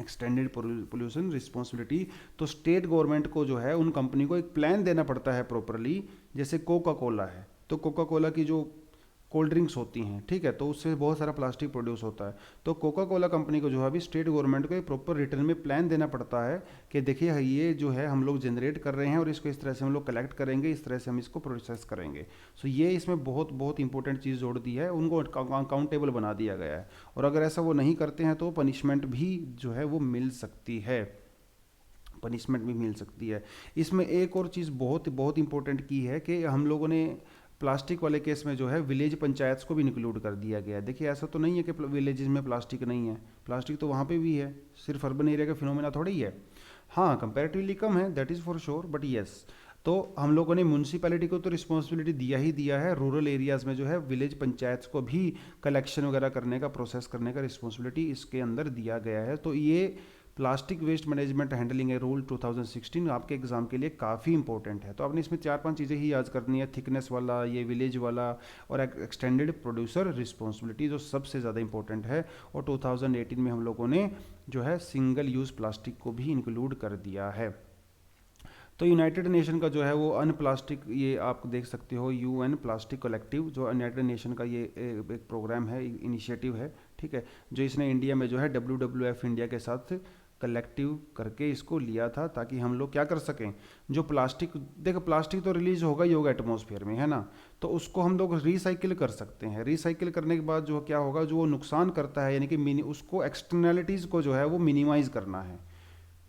S1: extended pollution responsibility. तो स्टेट गवर्नमेंट को जो है उन कंपनी को एक प्लान देना पड़ता है प्रॉपरली। जैसे कोका कोला है, तो कोका कोला की जो कोल्ड ड्रिंक्स होती हैं, ठीक है, तो उससे बहुत सारा प्लास्टिक प्रोड्यूस होता है। तो कोका कोला कंपनी को जो है अभी स्टेट गवर्नमेंट को एक प्रॉपर रिटर्न में प्लान देना पड़ता है कि देखिए ये जो है हम लोग जनरेट कर रहे हैं और इसको इस तरह से हम लोग कलेक्ट करेंगे, इस तरह से हम इसको प्रोसेस करेंगे। सो ये इसमें बहुत बहुत इंपॉर्टेंट चीज़ जोड़ दी है, उनको अकाउंटेबल बना दिया गया है। और अगर ऐसा वो नहीं करते हैं तो पनिशमेंट भी जो है वो मिल सकती है, पनिशमेंट भी मिल सकती है। इसमें एक और चीज़ बहुत बहुत इंपॉर्टेंट की है कि हम लोगों ने प्लास्टिक वाले केस में जो है विलेज पंचायत को भी इंक्लूड कर दिया गया है। देखिए ऐसा तो नहीं है कि विलेजेस में प्लास्टिक नहीं है, प्लास्टिक तो वहाँ पे भी है, सिर्फ अर्बन एरिया का फिनोमेना थोड़ा ही है। हाँ कंपैरेटिवली कम है, that is for sure, but yes. तो हम लोगों ने म्यूनसिपैलिटी को तो रिस्पॉन्सिबिलिटी दिया ही दिया है, रूरल एरियाज़ में जो है विलेज पंचायत को भी कलेक्शन वगैरह करने का, प्रोसेस करने का रिस्पॉन्सिबिलिटी इसके अंदर दिया गया है। तो ये प्लास्टिक वेस्ट मैनेजमेंट हैंडलिंग है रूल 2016 आपके एग्जाम के लिए काफ़ी इंपॉर्टेंट है। तो आपने इसमें 4-5 चीज़ें ही याद करनी है, थिकनेस वाला, ये विलेज वाला, और एक्सटेंडेड प्रोड्यूसर रिस्पॉन्सिबिलिटी जो सबसे ज़्यादा इंपॉर्टेंट है। और 2018 में हम लोगों ने जो है सिंगल यूज़ प्लास्टिक को भी इंक्लूड कर दिया है। तो यूनाइटेड नेशन का जो है वो अन प्लास्टिक, ये आप देख सकते हो UN प्लास्टिक कलेक्टिव, जो यूनाइटेड नेशन का ये एक प्रोग्राम है, इनिशिएटिव है, ठीक है, जो इसने इंडिया में जो है WWF इंडिया के साथ कलेक्टिव करके इसको लिया था, ताकि हम लोग क्या कर सकें, जो प्लास्टिक, देखो प्लास्टिक तो रिलीज होगा ही होगा एटमॉस्फेयर में, है ना, तो उसको हम लोग रिसाइकिल कर सकते हैं। रिसाइकिल करने के बाद जो क्या होगा, जो वो नुकसान करता है, यानी कि उसको एक्सटर्नैलिटीज़ को जो है वो मिनिमाइज़ करना है,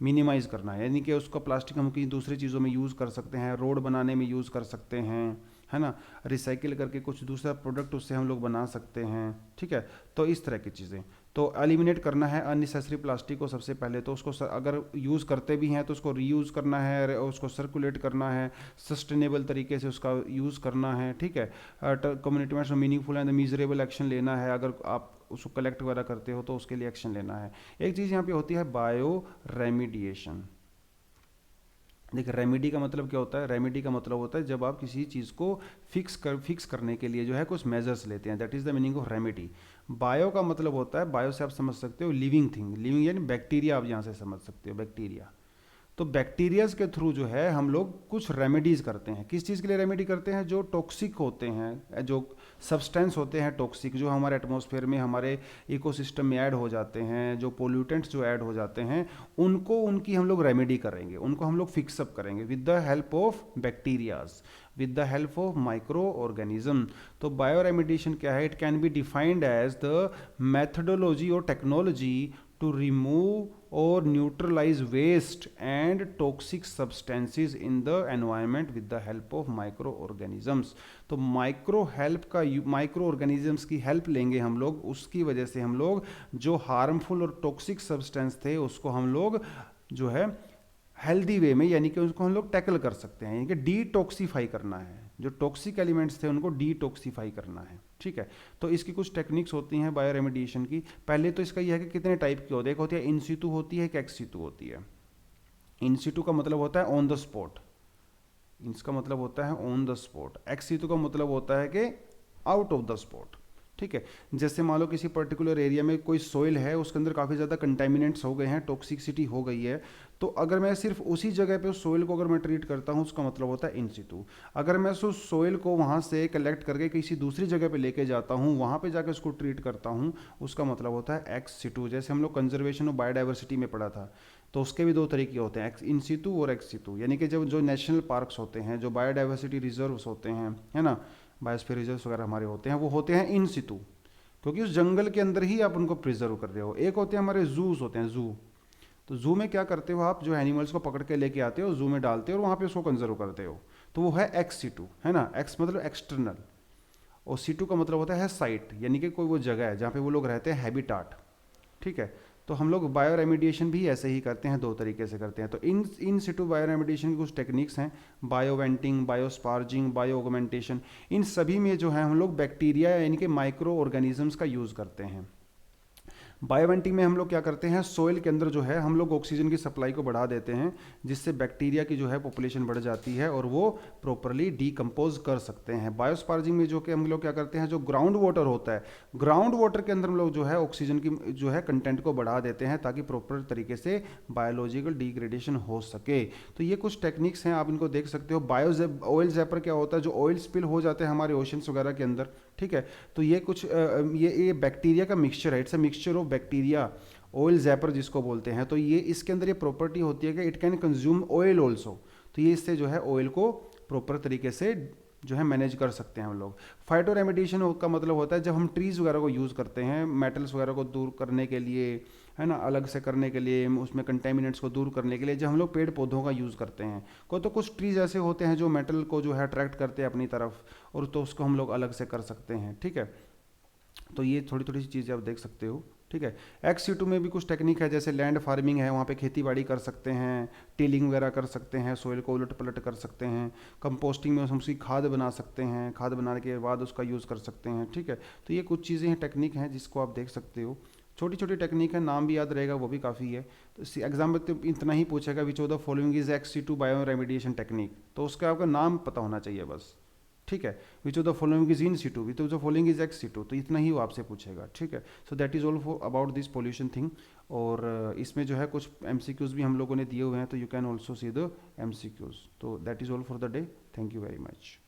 S1: मिनिमाइज़ करना है, यानी कि उसका प्लास्टिक हम कहीं दूसरी चीज़ों में यूज़ कर सकते हैं, रोड बनाने में यूज़ कर सकते हैं, है ना, रिसाइकिल करके कुछ दूसरा प्रोडक्ट उससे हम लोग बना सकते हैं, ठीक है। तो इस तरह की चीज़ें तो एलिमिनेट करना है अननेसेसरी प्लास्टिक को। सबसे पहले तो उसको अगर यूज़ करते भी हैं तो उसको रीयूज़ करना है, उसको सर्कुलेट करना है, सस्टेनेबल तरीके से उसका यूज़ करना है, ठीक है। कम्युनिटी में मीनिंगफुल एंड मीजरेबल एक्शन लेना है, अगर आप उसको कलेक्ट वगैरह करते हो तो उसके लिए एक्शन लेना है। एक चीज़ यहाँ पे होती है बायो रेमिडिएशन। देखिए रेमेडी का मतलब क्या होता है, रेमेडी का मतलब होता है जब आप किसी चीज़ को फिक्स करने के लिए जो है कुछ मेजर्स लेते हैं, that is the meaning of remedy. Bio का मतलब होता है, बायो से आप समझ सकते हो लिविंग थिंग, लिविंग यानी बैक्टीरिया, आप यहाँ से समझ सकते हो बैक्टीरिया। तो बैक्टीरियाज के थ्रू जो है हम लोग कुछ रेमेडीज़ करते हैं। किस चीज़ के लिए रेमेडी करते हैं, जो टॉक्सिक होते हैं, जो सब्सटेंस होते हैं टॉक्सिक, जो हमारे एटमॉस्फेयर में, हमारे इकोसिस्टम में ऐड हो जाते हैं, जो पोल्यूटेंट्स जो ऐड हो जाते हैं, उनको, उनकी हम लोग रेमेडी करेंगे, उनको हम लोग फिक्सअप करेंगे with the help of bacterias, with the help of micro organism. तो बायो रेमेडिएशन क्या है, it can be defined as the methodology और technology to remove or neutralize waste and toxic substances in the environment with the help of microorganisms। तो micro organisms की help लेंगे हम लोग, उसकी वजह से हम लोग जो हार्मफुल और टॉक्सिक सब्सटेंस थे उसको हम लोग जो है हेल्दी वे में, यानी कि उसको हम लोग टैकल कर सकते हैं, यानी कि डिटॉक्सीफाई करना है, जो टॉक्सिक एलिमेंट्स थे उनको डिटॉक्सीफाई करना है, ठीक है। तो इसकी कुछ टेक्निक्स होती हैं बायो रेमेडिएशन की। पहले तो इसका यह है कि कितने टाइप की होती है, एक होती है इन सितु होती है, एक एक्स सितु होती है। इन सितु का मतलब होता है ऑन द स्पॉट, इसका मतलब होता है ऑन द स्पॉट। एक्स सितु का मतलब होता है कि आउट ऑफ द स्पॉट, ठीक है। जैसे मान लो किसी पर्टिकुलर एरिया में कोई सोइल है, उसके अंदर काफ़ी ज़्यादा कंटेमिनेंट्स हो गए हैं, टॉक्सिसिटी हो गई है, तो अगर मैं सिर्फ उसी जगह पे उस सोइल को अगर मैं ट्रीट करता हूँ, उसका मतलब होता है इन सितु। अगर मैं उस सोइल को वहाँ से कलेक्ट करके किसी दूसरी जगह पे लेके जाता हूँ, वहाँ पे जाकर उसको ट्रीट करता हूँ, उसका मतलब होता है एक्स सितु। जैसे हम लोग कंजर्वेशन ऑफ बायोडाइवर्सिटी में पढ़ा था, तो उसके भी दो तरीके होते हैं, इन सितु और एक्स सितु, यानी कि जब जो नेशनल पार्क्स होते हैं, जो बायोडाइवर्सिटी रिजर्व्स होते हैं, है ना, बायोस्फीयर रिजर्व्स वगैरह हमारे होते हैं, वो होते हैं इन सितु, क्योंकि उस जंगल के अंदर ही आप उनको प्रिजर्व कर रहे हो। एक होते हैं हमारे जूस होते हैं, जू, तो जू में क्या करते हो आप, जो एनिमल्स को पकड़ के लेके आते हो, जू में डालते हो और वहाँ पे उसको कंजर्व करते हो, तो वो है एक्स सितु, है ना। एक्स मतलब एक्सटर्नल, और सितु का मतलब होता है साइट, यानी कि कोई वो जगह है जहाँ पे वो लोग रहते हैं, हैबिटाट, ठीक है। तो हम लोग बायो रेमेडिएशन भी ऐसे ही करते हैं, दो तरीके से करते हैं। तो इन सिटू बायो रेमेडिएशन की कुछ टेक्निक्स हैं, बायो वेंटिंग, बायो स्पार्जिंग, बायो ऑगमेंटेशन। इन सभी में जो है हम लोग बैक्टीरिया यानी कि माइक्रो ऑर्गेनिजम्स का यूज़ करते हैं। बायोवेंटिंग में हम लोग क्या करते हैं, सोइल के अंदर जो है हम लोग ऑक्सीजन की सप्लाई को बढ़ा देते हैं, जिससे बैक्टीरिया की जो है पॉपुलेशन बढ़ जाती है और वो प्रॉपरली डीकम्पोज कर सकते हैं। बायोस्पार्जिंग में जो कि हम लोग क्या करते हैं, जो ग्राउंड वाटर होता है, ग्राउंड वाटर के अंदर हम लोग जो है ऑक्सीजन की जो है कंटेंट को बढ़ा देते हैं, ताकि प्रॉपर तरीके से बायोलॉजिकल डिग्रेडेशन हो सके। तो ये कुछ टेक्निक्स हैं, आप इनको देख सकते हो। ऑयल जैपर क्या होता है, जो ऑयल स्पिल हो जाते हैं हमारे ओशंस वगैरह के अंदर, ठीक है। तो ये कुछ ये बैक्टीरिया का मिक्सचर है, it's a mixture of bacteria, Oilzapper जिसको बोलते हैं। तो ये इसके अंदर ये प्रॉपर्टी होती है कि it can consume oil also. तो ये इससे जो है ऑयल को प्रॉपर तरीके से जो है मैनेज कर सकते हैं हम लोग। फाइटो रेमेडिएशन का मतलब होता है जब हम ट्रीज़ वगैरह को यूज़ करते हैं मेटल्स वगैरह को दूर करने के लिए, है ना, अलग से करने के लिए, उसमें कंटेमिनेंट्स को दूर करने के लिए, जब हम लोग पेड़ पौधों का यूज़ करते हैं। को तो कुछ ट्रीज ऐसे होते हैं जो मेटल को जो है अट्रैक्ट करते हैं अपनी तरफ, और तो उसको हम लोग अलग से कर सकते हैं, ठीक है। तो ये थोड़ी थोड़ी सी चीज़ें आप देख सकते हो, ठीक है। XC2 में भी कुछ टेक्निक है, जैसे लैंड फार्मिंग है, वहाँ पे खेती बाड़ी कर सकते हैं, टीलिंग वगैरह कर सकते हैं, सोइल को उलट पलट कर सकते हैं, कंपोस्टिंग में हम उसकी खाद बना सकते हैं, खाद बनाने के बाद उसका यूज़ कर सकते हैं, ठीक है। तो ये कुछ चीज़ें हैं, टेक्निक हैं जिसको आप देख सकते हो। छोटी छोटी टेक्निक है, नाम भी याद रहेगा वो भी काफ़ी है। तो इसी एग्जाम में तो इतना ही पूछेगा, विच of the following is XC2 bio remediation technique, तो उसका आपका नाम पता होना चाहिए बस, ठीक है। विच of the following is in C2, which of the following is XC2, तो इतना ही वो आपसे पूछेगा, ठीक है। So that is all for about this pollution thing. और इसमें जो है कुछ MCQs भी हम लोगों ने दिए हुए हैं, तो you can also see the MCQs। तो that is all for the day. Thank you very much.